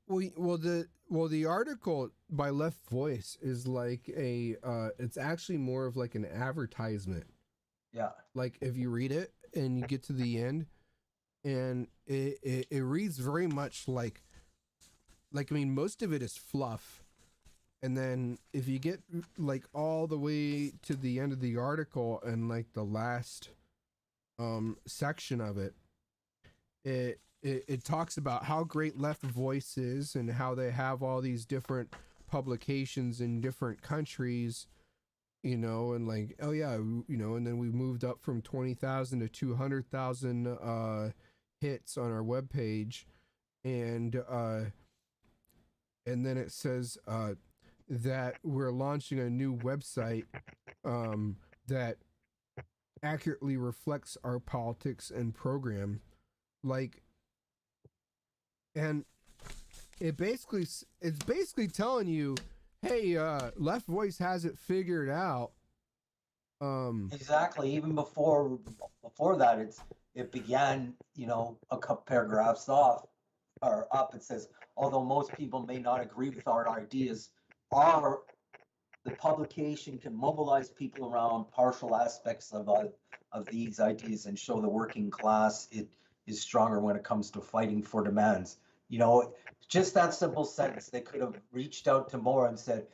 Well, the article by Left Voice is like it's actually more of like an advertisement. Yeah. Like if you read it and you get to the end, and it reads very much like most of it is fluff. And then if you get like all the way to the end of the article and like the last section of it, it talks about how great Left Voice is and how they have all these different publications in different countries, and like, oh yeah, and then we moved up from 20,000 to 200,000 hits on our webpage, and then it says that we're launching a new website that accurately reflects our politics and program, and it's basically telling you, hey, Left Voice has it figured out. Exactly. Even before that, it began, a couple paragraphs up. It says, although most people may not agree with our ideas, the publication can mobilize people around partial aspects of these ideas and show the working class it is stronger when it comes to fighting for demands. Just that simple sentence. They could have reached out to more and said,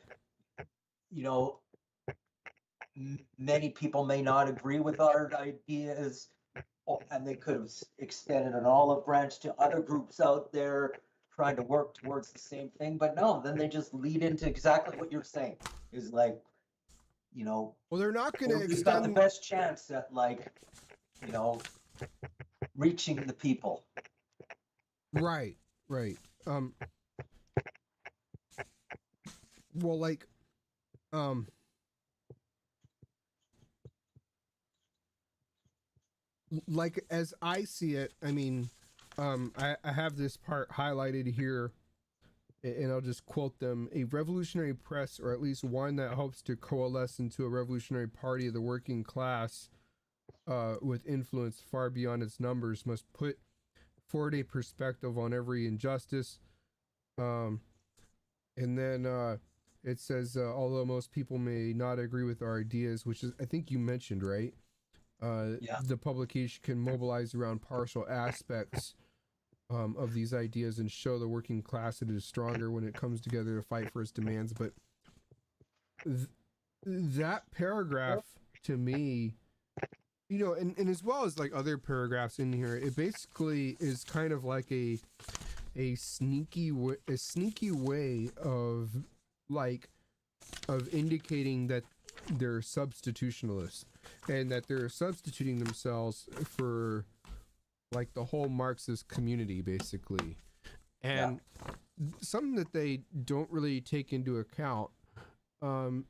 many people may not agree with our ideas, and they could have extended an olive branch to other groups out there trying to work towards the same thing. But no, then they just lead into exactly what you're saying, is like, well, they're not going to we've got the best chance at reaching the people. Right. Well, like as I see it, I have this part highlighted here, and I'll just quote them. A revolutionary press, or at least one that hopes to coalesce into a revolutionary party of the working class with influence far beyond its numbers, must put forward a perspective on every injustice. And then it says, although most people may not agree with our ideas, which is, I think you mentioned, right? The publication can mobilize around partial aspects of these ideas and show the working class that it is stronger when it comes together to fight for its demands. But that paragraph, to me, and as well as like other paragraphs in here, it basically is kind of like a sneaky way of indicating that they're substitutionalists and that they're substituting themselves for like the whole Marxist community, basically. And something that they don't really take into account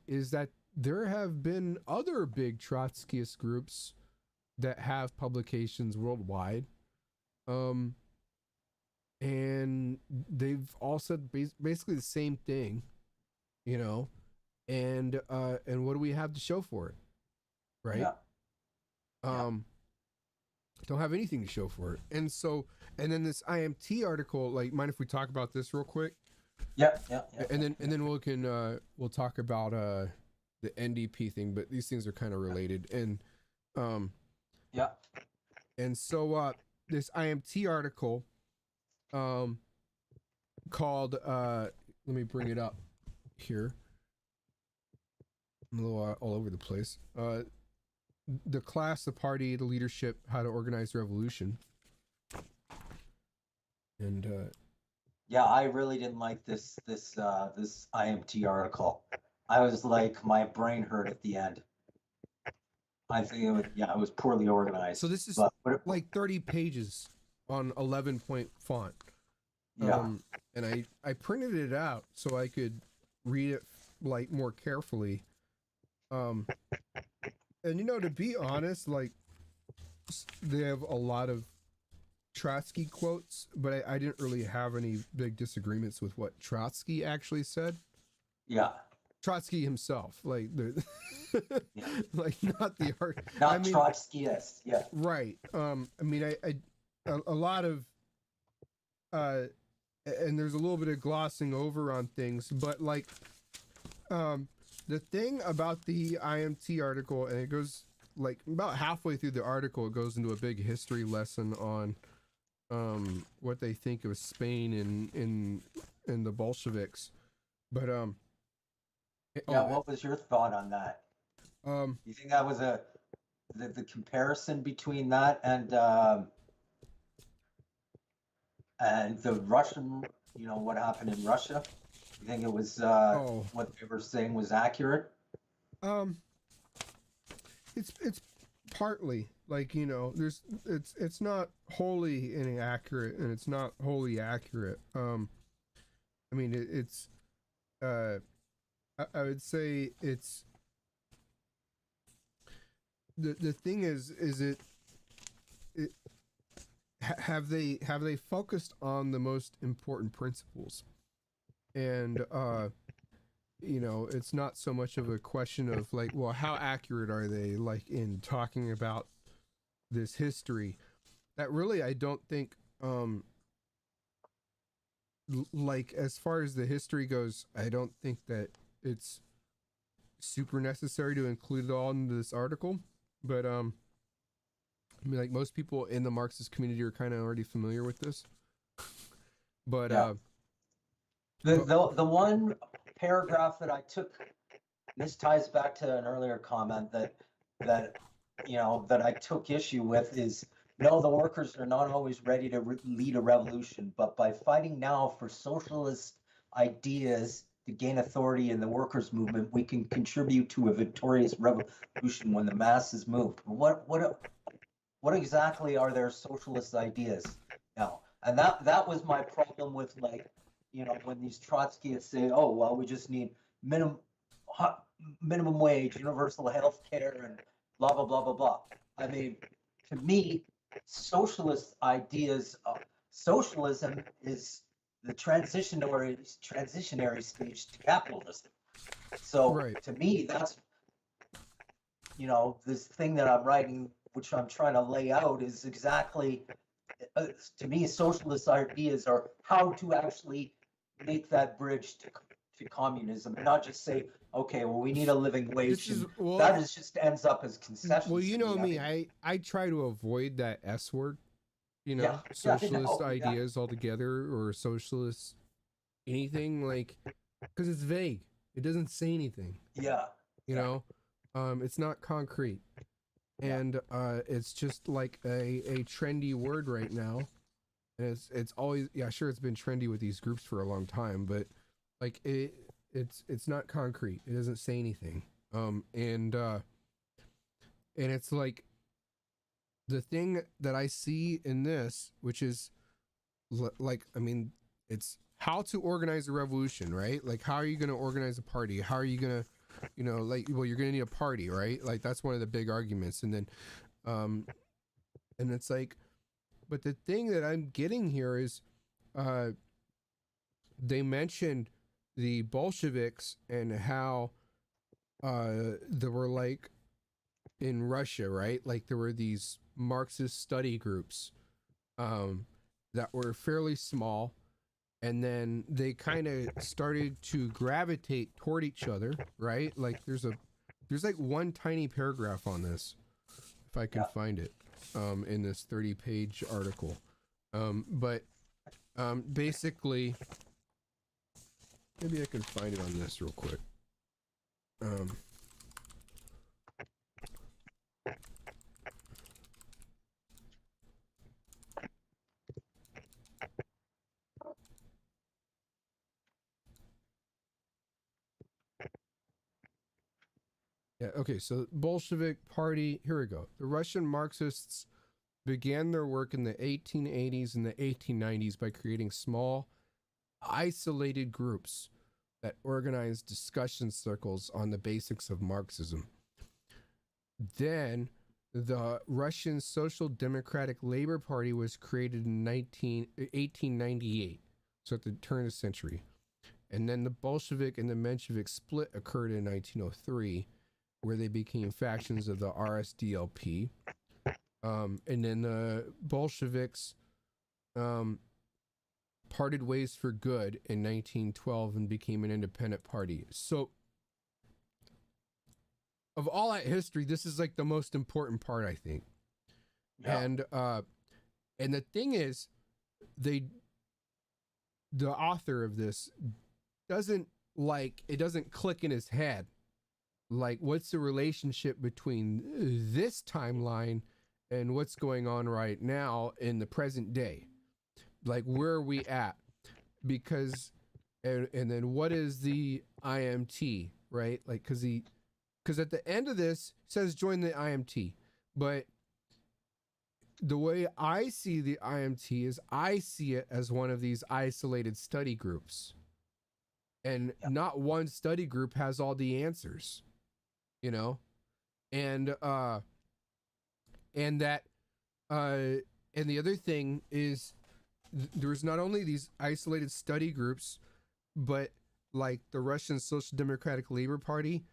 is that there have been other big Trotskyist groups that have publications worldwide, and they've all said basically the same thing, and what do we have to show for it, right? don't have anything to show for it. And so, and then this IMT article, like, mind if we talk about this real quick? Yeah. And then we'll talk about the NDP thing, but these things are kind of related. And Yeah. and so this IMT article called let me bring it up here. I'm a little all over the place. The class, the party, the leadership, how to organize revolution. And Yeah, I really didn't like this IMT article. I was like, my brain hurt at the end. I think it was poorly organized. so this is like 30 pages on 11-point font. Yeah. And I printed it out so I could read it like more carefully. And to be honest, like, they have a lot of Trotsky quotes, but I didn't really have any big disagreements with what Trotsky actually said. Yeah. Trotsky himself, like Yeah. like not the art, Not Trotskyist. Yeah. right. I mean, a lot of and there's a little bit of glossing over on things, but like the thing about the IMT article, and it goes like about halfway through the article, it goes into a big history lesson on what they think of Spain and the Bolsheviks. But What was your thought on that? You think that was the comparison between that and the Russian, what happened in Russia? You think it was what they were saying was accurate? It's partly like, there's it's not wholly inaccurate, and it's not wholly accurate. I mean, it's I would say it's the thing is it have they focused on the most important principles? And it's not so much of a question of like, well, how accurate are they, like, in talking about this history? That really, I don't think like, as far as the history goes, I don't think that it's super necessary to include it all in this article. But I mean, like, most people in the Marxist community are kind of already familiar with this. But yeah. The one paragraph that I took, this ties back to an earlier comment that I took issue with is, no, the workers are not always ready to lead a revolution, but by fighting now for socialist ideas to gain authority in the workers' movement, we can contribute to a victorious revolution when the masses move. What exactly are their socialist ideas now? And that was my problem with, like, when these Trotskyists say, oh, well, we just need minimum wage, universal health care, and blah, blah, blah, blah, blah. I mean, to me, socialist ideas, socialism is the transitionary stage to capitalism. So right. To me, that's, this thing that I'm writing, which I'm trying to lay out, is exactly, to me, socialist ideas are how to actually make that bridge to communism, and not just say, okay, well, we need a living wage. Just ends up as concessions. Well, me, I try to avoid that S word, socialist ideas altogether, or socialist anything, like, because it's vague. It doesn't say anything. It's not concrete. And it's just like a trendy word right now. And it's always, sure, it's been trendy with these groups for a long time, but like it's not concrete. It doesn't say anything. And it's like the thing that I see in this, which is like, I mean, it's how to organize a revolution, right? Like, how are you going to organize a party? How are you going to, well, you're going to need a party, right? Like, that's one of the big arguments. And then, and it's like, but the thing that I'm getting here is, they mentioned the Bolsheviks and how there were like in Russia, right? Like there were these Marxist study groups that were fairly small, and then they kind of started to gravitate toward each other, right? Like there's like one tiny paragraph on this, if I can find it, in this 30-page article. But basically, maybe I can find it on this real quick. Yeah, okay, so Bolshevik Party, here we go. The Russian Marxists began their work in the 1880s and the 1890s by creating small, isolated groups that organized discussion circles on the basics of Marxism. Then, the Russian Social Democratic Labor Party was created in 1898, so at the turn of the century. And then the Bolshevik and the Menshevik split occurred in 1903, where they became factions of the RSDLP. And then the Bolsheviks parted ways for good in 1912 and became an independent party. So, of all that history, this is like the most important part, I think. Yeah. And the thing is, the author of this doesn't click in his head. Like, what's the relationship between this timeline and what's going on right now in the present day? Like, where are we at? Because, and then what is the IMT, right? Like, because at the end of this it says join the IMT, but the way I see the IMT is I see it as one of these isolated study groups, and not one study group has all the answers. You know, and the other thing is there's not only these isolated study groups, but like the Russian Social Democratic Labor Party,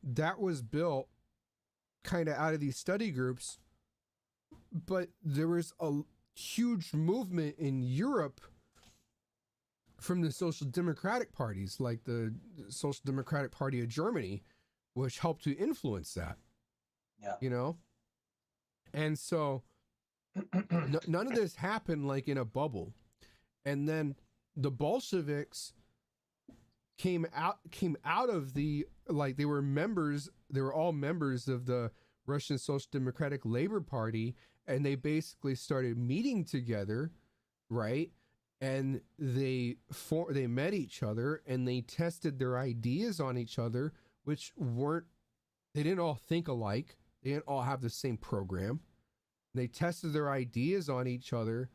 that was built kind of out of these study groups, but there was a huge movement in Europe from the Social Democratic parties, like the Social Democratic Party of Germany, which helped to influence that. Yeah. You know? And so none of this happened like in a bubble. And then the Bolsheviks came out of the, like, they were all members of the Russian Social Democratic Labor Party, and they basically started meeting together, right? And they met each other and they tested their ideas on each other, which they didn't all think alike. They didn't all have the same program. They tested their ideas on each other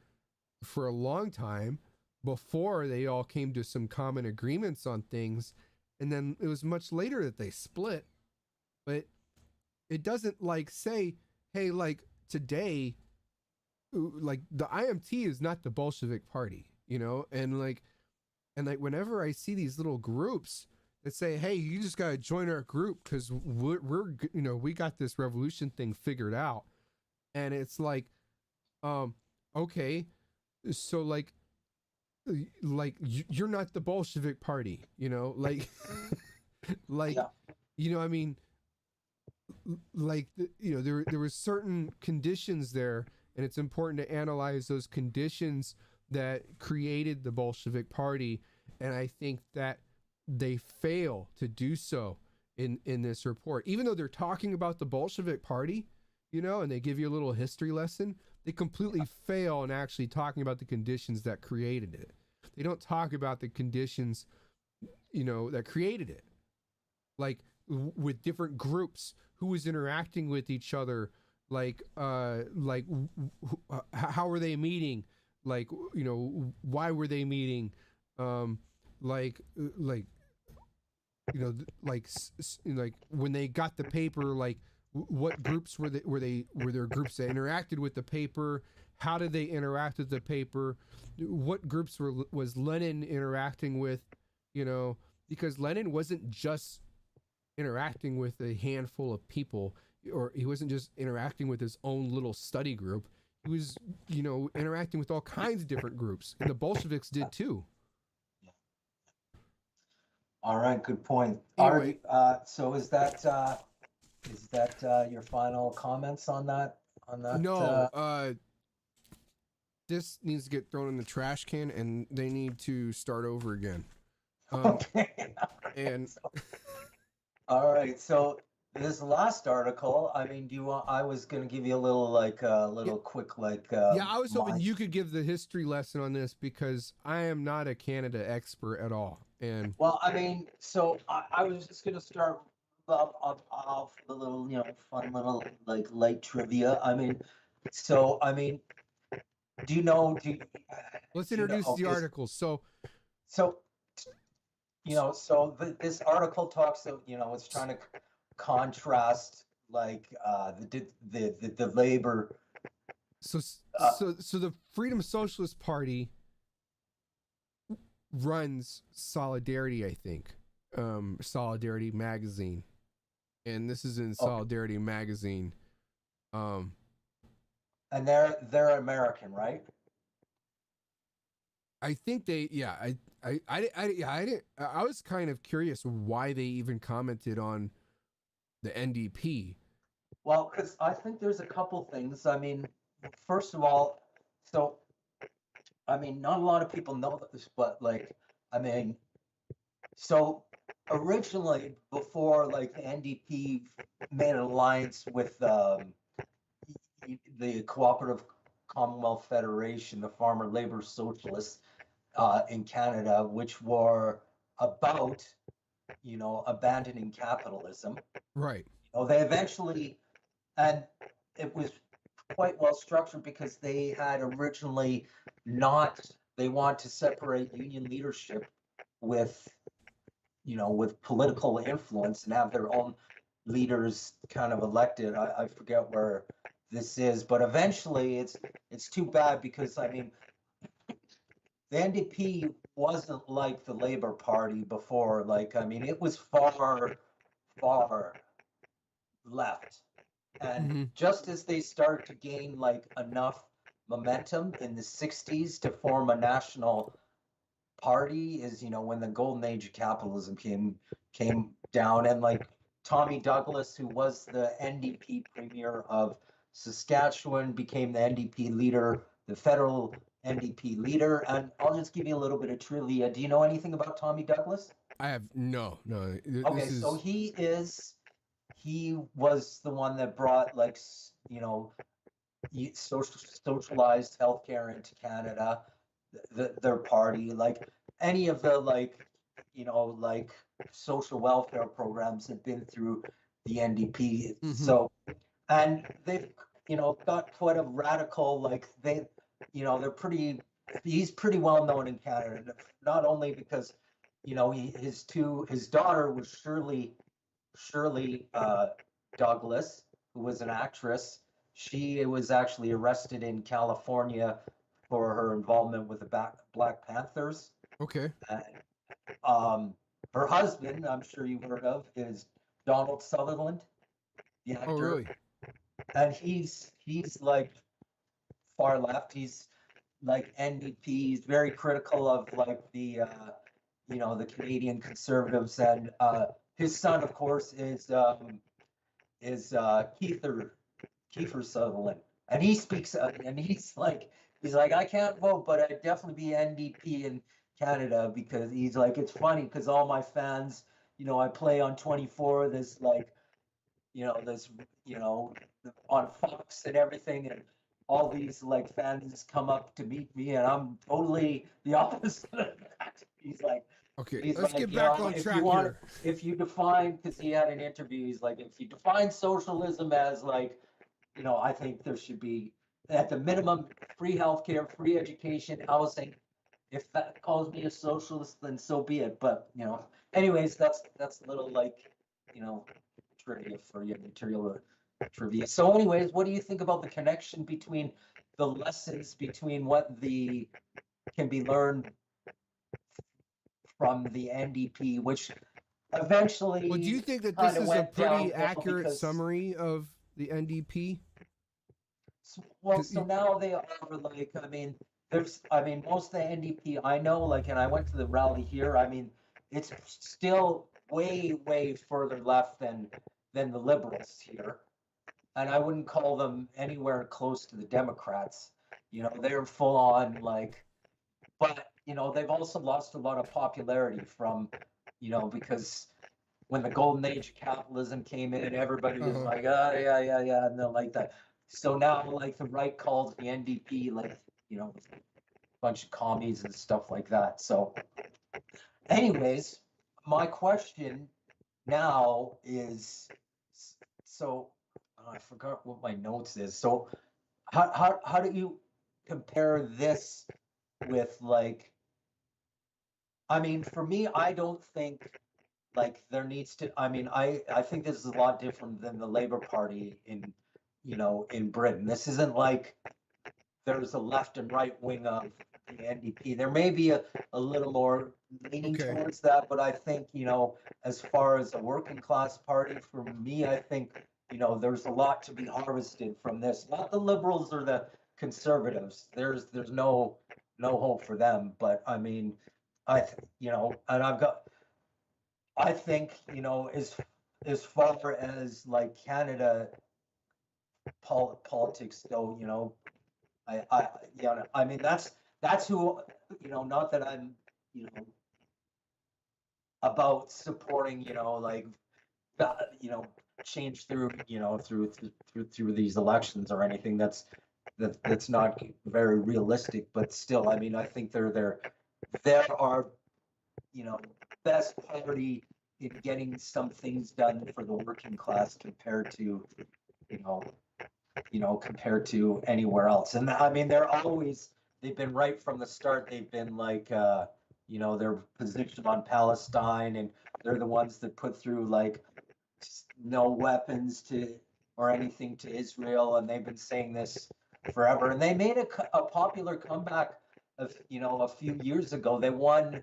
for a long time before they all came to some common agreements on things. And then it was much later that they split. But it doesn't like say, hey, like today, like the IMT is not the Bolshevik party, you know? And like whenever I see these little groups that say, hey, you just got to join our group because we're, you know, we got this revolution thing figured out. And it's like, okay, so like you're not the Bolshevik party, you know, like, you know, I mean, like, you know, there were certain conditions there, and it's important to analyze those conditions that created the Bolshevik party. And I think that they fail to do so in this report. Even though they're talking about the Bolshevik party, you know, and they give you a little history lesson, they completely fail in actually talking about the conditions that created it. They don't talk about the conditions, you know, that created it. Like with different groups, who was interacting with each other, like how were they meeting? Like, you know, why were they meeting? Like you know, like when they got the paper, like what groups were there groups that interacted with the paper? How did they interact with the paper? What groups was Lenin interacting with? You know, because Lenin wasn't just interacting with a handful of people. or he wasn't just interacting with his own little study group. He was, interacting with all kinds of different groups, and the Bolsheviks did too. All right, good point. Anyway. Artie, so is that your final comments on that? No, this needs to get thrown in the trash can, and they need to start over again. Okay. And all right, so this last article, I mean, I was going to give you a little quick yeah, I was hoping you could give the history lesson on this, because I am not a Canada expert at all. And well, I mean, so I was just going to start off the little, fun little light trivia. I mean, do you know? let's introduce the articles. So this article talks of, it's trying to contrast the labor. So the Freedom Socialist Party runs Solidarity, I think. Solidarity magazine. And this is in Solidarity magazine. And they're American, right? I think I was kind of curious why they even commented on the NDP. Well, because I think there's a couple things. I mean, first of all, not a lot of people know this, but originally, before the NDP made an alliance with the Cooperative Commonwealth Federation, the Farmer Labor Socialists in Canada, which were about, abandoning capitalism. Right. They eventually, and it was quite well structured, because they had originally they want to separate union leadership with political influence and have their own leaders kind of elected. I forget where this is, but eventually it's too bad, because the NDP wasn't like the Labour Party before. It was far left. And just as they started to gain enough momentum in the 60s to form a national party, is when the golden age of capitalism came down, and Tommy Douglas, who was the NDP premier of Saskatchewan, became the NDP leader, the federal NDP leader. And I'll just give you a little bit of trivia. Do you know anything about Tommy Douglas? I have no. Okay, so he was the one that brought socialized healthcare into Canada. Their party, any of the social welfare programs have been through the NDP. So, and they've got quite a radical, they're pretty. He's pretty well known in Canada, not only because his daughter was Shirley Douglas, who was an actress. She was actually arrested in California for her involvement with the Black Panthers. Okay. Her husband, I'm sure you've heard of, is Donald Sutherland, the actor. Oh, really? And he's far left. He's NDP. He's very critical of the Canadian Conservatives, and his son, of course, is Kiefer Sutherland, and he speaks, and he's like, I can't vote, but I'd definitely be NDP in Canada, because he's it's funny, because all my fans, I play on 24, this on Fox and everything, and all these fans come up to meet me, and I'm totally the opposite of that. He's like, okay, let's get back on track here. If you define, because he had an interview, he's like, if you define socialism as I think there should be, at the minimum, free healthcare, free education, housing. If that calls me a socialist, then so be it. But anyways, that's a little trivia for you, material trivia. So anyways, what do you think about the connection between the lessons between what can be learned from the NDP, which eventually. Well, do you think that this kinda is a went pretty downhill accurate because- summary of the NDP? Well, 'Cause so you- now they are like, most of the NDP I know, like, and I went to the rally here, it's still way, way further left than the liberals here. And I wouldn't call them anywhere close to the Democrats. They're full on like, but, they've also lost a lot of popularity from, because when the golden age of capitalism came in, everybody was like, oh, yeah, and they're like that. So now, like, the right calls the NDP, like, a bunch of commies and stuff like that. So, anyways, my question now is, so I forgot what my notes is. So, how do you compare this with, like, for me, I don't think like there needs to, I think this is a lot different than the Labour Party in Britain. This isn't like there's a left and right wing of the NDP. There may be a little more leaning Okay. towards that, but I think, as far as a working class party, for me, I think, there's a lot to be harvested from this. Not the liberals or the conservatives. There's no hope for them. But and I think, as far as like Canada politics go, that's who, not that I'm, about supporting, like, change through, through these elections or anything. That's not very realistic, but still, I think there are, best party in getting some things done for the working class compared to, compared to anywhere else. And they've been right from the start. They've been like, their position on Palestine, and they're the ones that put through like no weapons or anything to Israel. And they've been saying this forever. And they made a popular comeback a few years ago. They were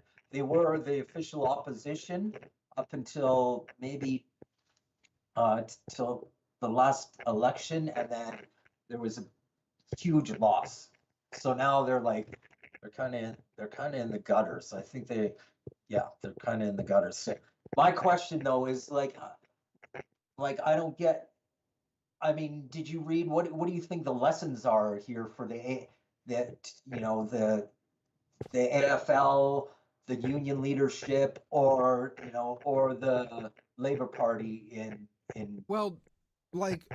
the official opposition up until maybe till the last election, and then there was a huge loss. So now they're kind of in the gutters. I think they're kind of in the gutters. So my question though is like I don't get. Did you read what do you think the lessons are here for the AFL, the union leadership, or the Labour Party in Well, like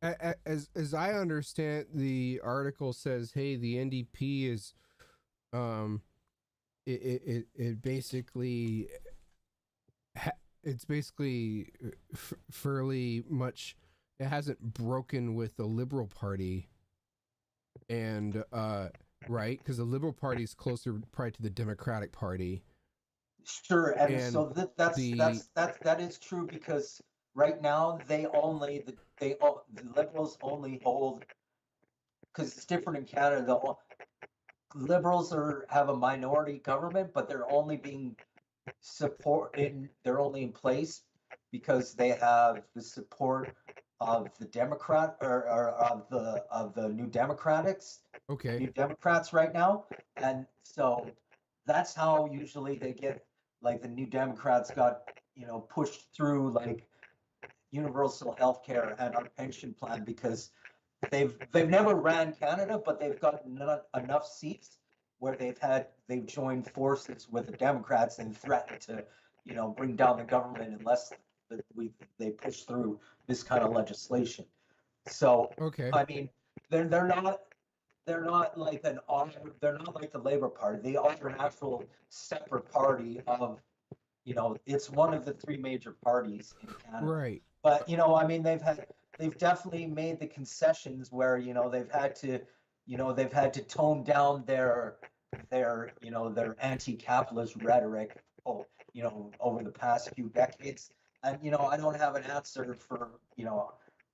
as I understand, the article says, hey, the NDP is it basically it's basically fairly much, it hasn't broken with the Liberal Party, and right, because the Liberal Party is closer probably to the Democratic Party. Sure, and so that is true, because right now the liberals only hold, because it's different in Canada. The liberals have a minority government, but they're only in place because they have the support of the Democrat or of the New Democrats. Okay. New Democrats right now, and so that's how usually they get, like, the New Democrats got pushed through like universal health care and our pension plan, because they've never ran Canada, but they've got enough seats where they've joined forces with the Democrats and threatened to bring down the government unless they push through this kind of legislation. So Okay. they're not like they're not like the Labour Party. They are an actual separate party of, it's one of the three major parties in Canada. Right. But they've definitely made the concessions where they've had to tone down their anti-capitalist rhetoric, over the past few decades. And I don't have an answer for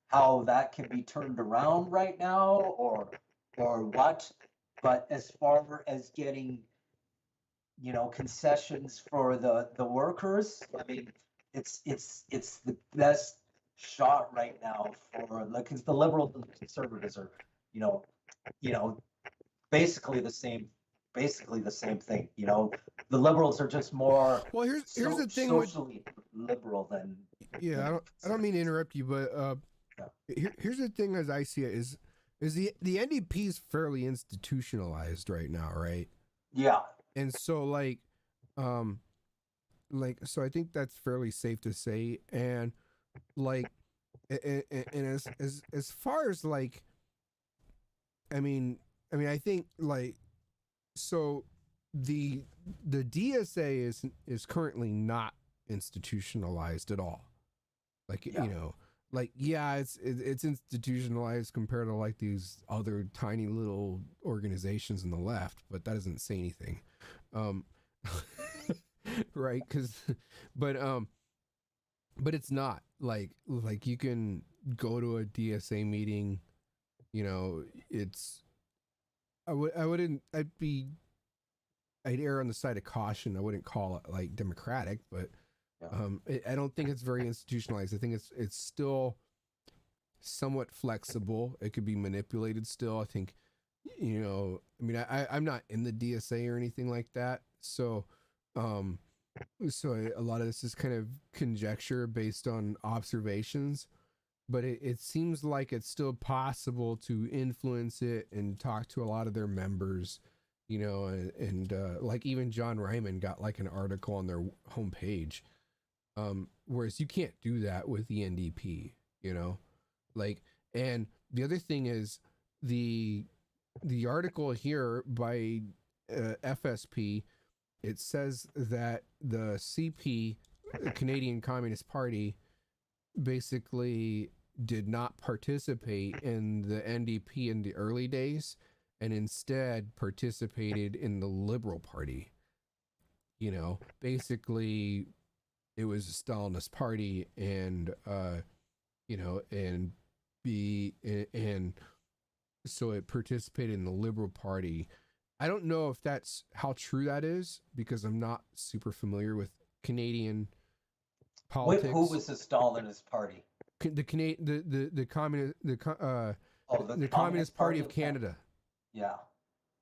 how that can be turned around right now, or what. But as far as getting concessions for the workers. I mean, it's the best shot right now for like, because the liberals and the conservatives are, you know, you know, basically the same thing. The liberals are just more Well, here's the thing with socially liberal than I don't mean to interrupt you, but Yeah. here's the thing as I see it is the NDP is fairly institutionalized right now, right? yeah. And so so I think that's fairly safe to say. And like and as far as like I mean I think like so the DSA is currently not institutionalized at all. Like Yeah. like it's institutionalized compared to like these other tiny little organizations in the left, but that doesn't say anything. Right, but it's not like you can go to a DSA meeting, it's I'd err on the side of caution. I wouldn't call it like democratic, but Yeah. I don't think it's very institutionalized. I think it's still somewhat flexible. It could be manipulated still. I think, I'm not in the DSA or anything like that. So, a lot of this is kind of conjecture based on observations, but it seems like it's still possible to influence it and talk to a lot of their members, and like even John Ryman got like an article on their homepage. Whereas you can't do that with the NDP, like, and the other thing is the article here by FSP, it says that the CP, the Canadian Communist Party, basically did not participate in the NDP in the early days and instead participated in the Liberal Party. Basically it was a Stalinist party, and so it participated in the Liberal Party. I don't know if that's how true that is because I'm not super familiar with Canadian politics. Who was the Stalinist party? The communist The Communist Party of Canada. Yeah.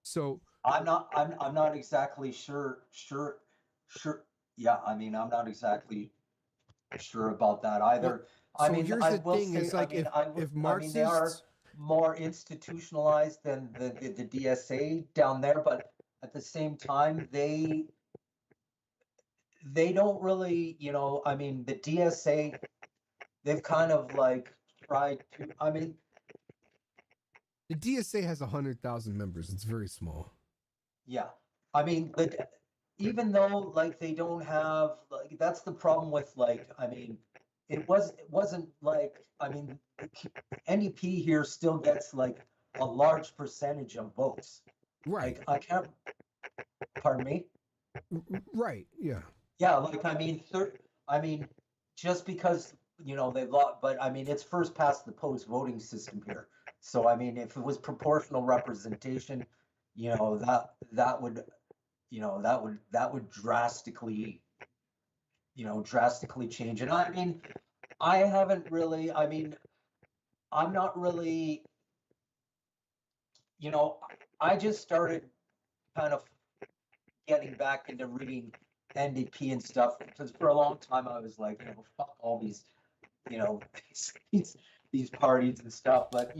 So I'm not exactly sure. Yeah, I mean, I'm not exactly sure about that either. So I mean, here's I the will thing: say, is like if Marxists, they are more institutionalized than the DSA down there, but at the same time, they don't really, I mean, the DSA, they've kind of like tried to. I mean, the DSA has 100,000 members. It's very small. yeah, I mean, even though like they don't have like, that's the problem with like, I mean, it wasn't like, I mean, NDP here still gets like a large percentage of votes. Right. Like I can't. Pardon me. Right. Yeah. Yeah, like I mean, just because they've lost, but I mean, it's first past the post voting system here. So I mean, if it was proportional representation, that would drastically change. And I mean, I haven't really, I mean, I'm not really, I just started kind of getting back into reading NDP and stuff, because for a long time I was like, fuck all these, these parties and stuff. But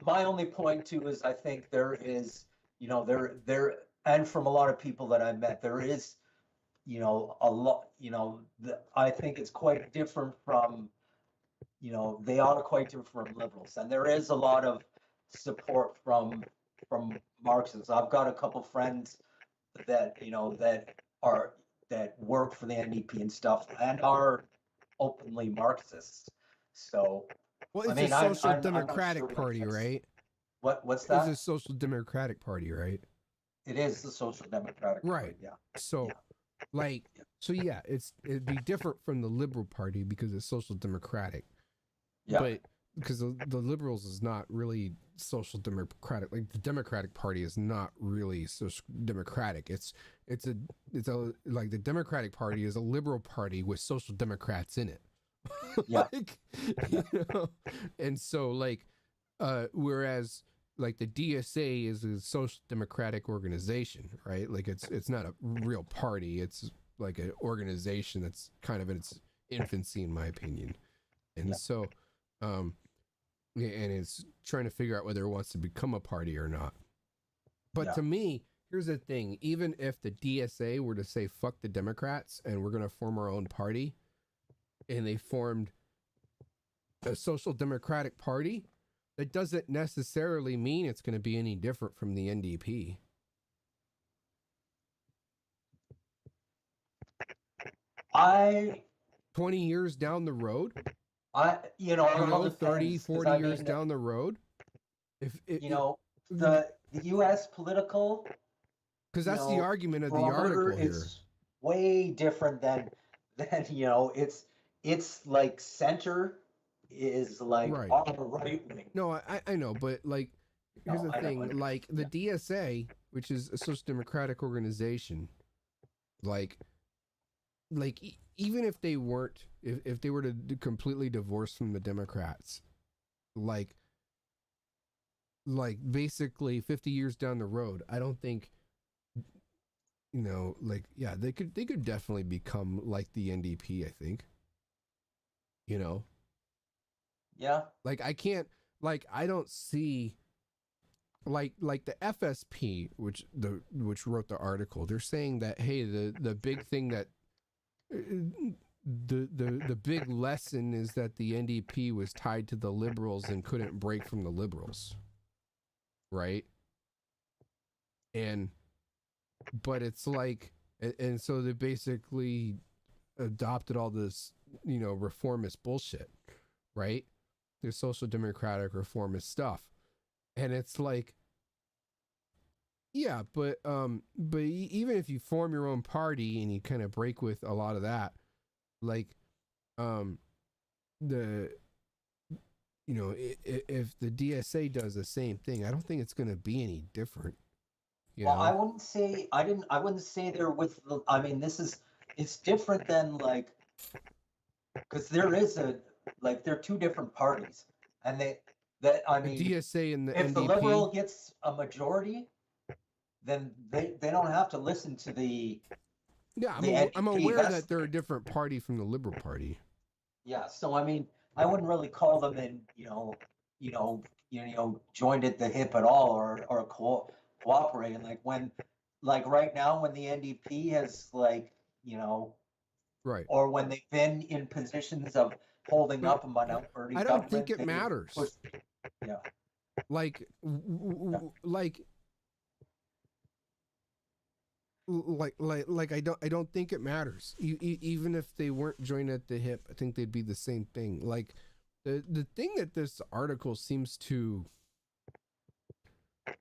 my only point too is I think there is, there and from a lot of people that I met, there is, a lot, I think it's quite different from, they are quite different from liberals, and there is a lot of support from Marxists. I've got a couple friends that that work for the NDP and stuff and are openly Marxists. So well, it's I mean, a social I'm not democratic sure party, right? What's that? It's a social democratic party, right? It is the Social Democratic Right. Party, yeah. So, like, so yeah, it'd be different from the Liberal Party because it's social democratic. Yeah. But because the liberals is not really social democratic. Like the Democratic Party is not really social democratic. It's a like the Democratic Party is a liberal party with social democrats in it. Yeah. Like, and so like whereas like the DSA is a social democratic organization, right? Like it's not a real party. It's like an organization that's kind of in its infancy, in my opinion. And so, and it's trying to figure out whether it wants to become a party or not. But to me, here's the thing. Even if the DSA were to say, fuck the Democrats and we're going to form our own party, and they formed a social democratic party, that doesn't necessarily mean it's going to be any different from the NDP. I 20 years down the road, you know, it all 30, depends, 'cause 40 I years mean, down the road, if it, you know, the U.S. political, because that's the know, argument of the barometer article here. is way different than you know, it's like center is like Right. on the right wing. No, I know, but like, here's No, the I know, thing, I know. like the DSA, which is a social democratic organization, like even if they weren't, if they were to completely divorce from the Democrats, like basically 50 years down the road, I don't think, you know, like, yeah, they could definitely become like the NDP, I think, you know. Yeah. Like I can't, like I don't see, like the FSP, which wrote the article, they're saying that, hey, the big thing that the big lesson is that the NDP was tied to the liberals and couldn't break from the liberals, right? But it's like, and so they basically adopted all this, you know, reformist bullshit, right? The social democratic reformist stuff. And it's like, yeah, but even if you form your own party and you kind of break with a lot of that, like the, you know, if the DSA does the same thing, I don't think it's going to be any different. You Well, know? I wouldn't say I wouldn't say they're with the. I mean, it's different than like, because there is they're two different parties, and I The mean, DSA and the if NDP. the liberal gets a majority, then they don't have to listen to the. Yeah, the I'm NDP. aware That's- that they're a different party from the Liberal Party. Yeah, so I mean, I wouldn't really call them in, joined at the hip at all, or cooperating. Like right now, when the NDP has Right. or when they've been in positions of holding But up a minority I don't think it government, they matters. push- yeah, Like I don't think it matters. Even if they weren't joined at the hip, I think they'd be the same thing. Like the thing that this article seems to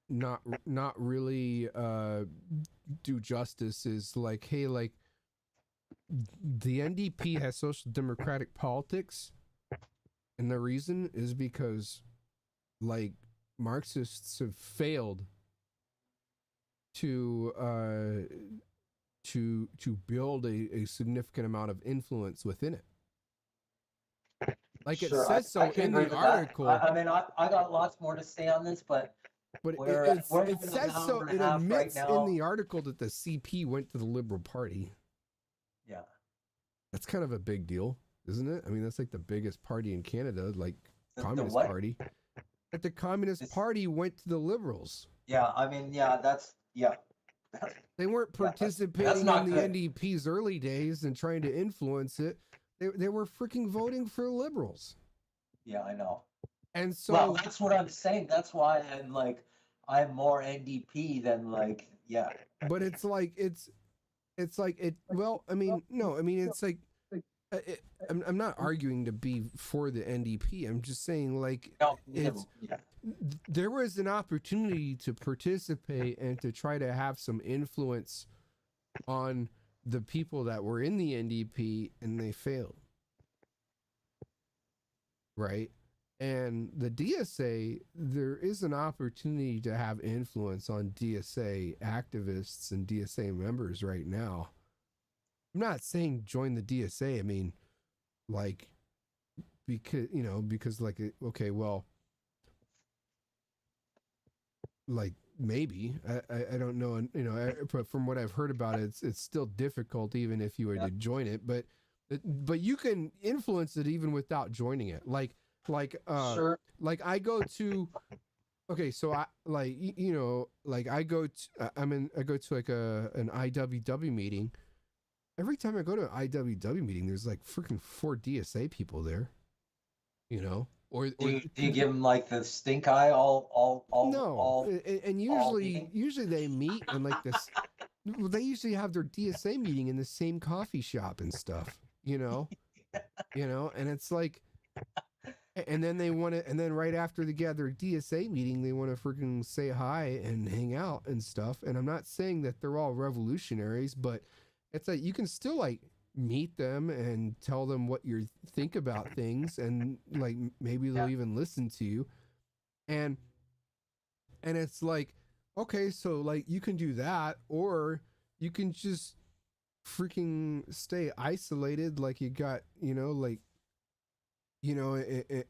not really do justice is like, hey, like the NDP has social democratic politics, and the reason is because like Marxists have failed to build a significant amount of influence within it. Like Sure, it says so I can in agree the with that. article. I mean, I got lots more to say on this, but But we're it having says an so. hour and It a half right admits now. in the article that the CP went to the Liberal Party. Yeah. That's kind of a big deal, isn't it? I mean, that's like the biggest party in Canada, like The Communist what? Party. That the Communist It's- Party went to the Liberals. Yeah, I mean, yeah, They weren't Yeah, that's participating not in the good. NDP's early days and trying to influence it. They were freaking voting for Liberals. yeah, I know. And so Well, that's what I'm saying. That's why I'm more NDP than but it's like well, I mean, no, I mean, it's like I'm not arguing to be for the NDP. I'm just saying, like, no, it's yeah. there was an opportunity to participate and to try to have some influence on the people that were in the NDP, and they failed. Right? And the DSA, there is an opportunity to have influence on DSA activists and DSA members right now. I'm not saying join the DSA. I mean, like, because like, okay, well, like maybe, I don't know, and but from what I've heard about it, it's still difficult even if you were to join it, but you can influence it even without joining it. Sure. Like I go to, okay, so I like, like I go to, I go to like an IWW meeting. Every time I go to an IWW meeting, there's like freaking 4 DSA people there, or Do you give them like the stink eye all no, and meeting? usually they meet and like this, they usually have their DSA meeting in the same coffee shop and stuff, and it's like, and then they want to, and then right after they get their DSA meeting, they want to freaking say hi and hang out and stuff. And I'm not saying that they're all revolutionaries, but it's like you can still like meet them and tell them what you think about things, and like maybe they'll even listen to you. And it's like, okay, so like you can do that, or you can just freaking stay isolated, like you got,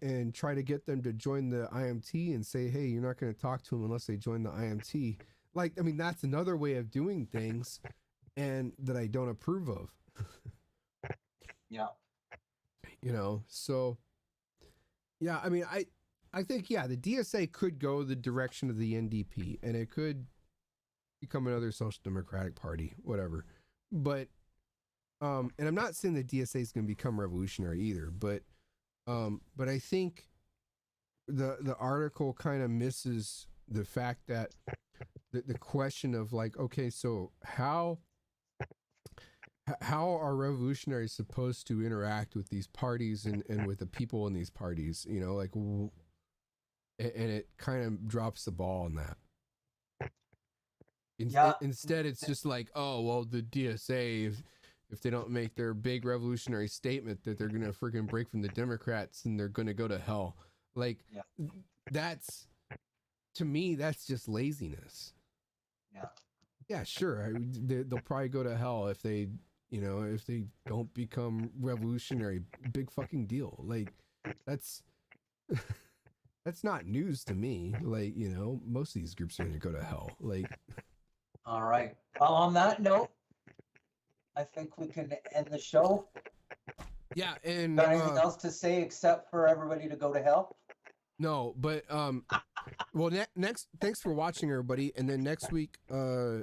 and try to get them to join the IMT and say, hey, you're not going to talk to them unless they join the IMT. Like, I mean, that's another way of doing things, and that I don't approve of. Yeah. So yeah, I mean, I think, yeah, the DSA could go the direction of the NDP, and it could become another social democratic party, whatever. But, and I'm not saying the DSA is going to become revolutionary either, but I think the article kind of misses the fact that the question of like, okay, so how are revolutionaries supposed to interact with these parties and with the people in these parties, like, and it kind of drops the ball on that. Instead, it's just like, oh, well, the DSA, if they don't make their big revolutionary statement that they're going to freaking break from the Democrats and they're going to go to hell. Like, that's, to me, that's just laziness. Yeah, sure. They'll probably go to hell if they, if they don't become revolutionary. Big fucking deal. Like, that's not news to me. Like, most of these groups are going to go to hell. Like, all right. Well, on that note, I think we can end the show. yeah, and got anything else to say except for everybody to go to hell? No, but well, next, thanks for watching, everybody. And then next week, I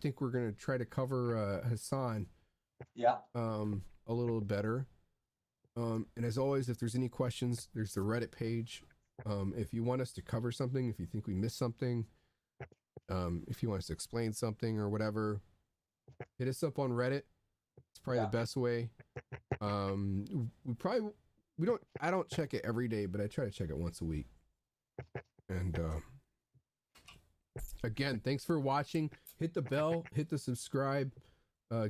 think we're gonna try to cover Hassan. Yeah. A little better. And as always, if there's any questions, there's the Reddit page. If you want us to cover something, if you think we missed something, if you want us to explain something or whatever, hit us up on Reddit. It's probably the best way. I don't check it every day, but I try to check it once a week. And again, thanks for watching. Hit the bell, hit the subscribe,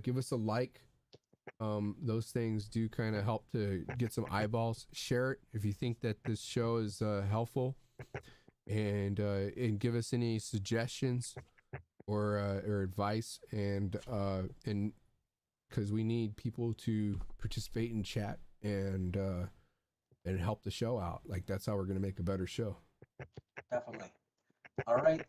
give us a like. Those things do kind of help to get some eyeballs. Share it if you think that this show is helpful, and give us any suggestions or advice, and because we need people to participate in chat and help the show out. Like, that's how we're going to make a better show. Definitely. All right.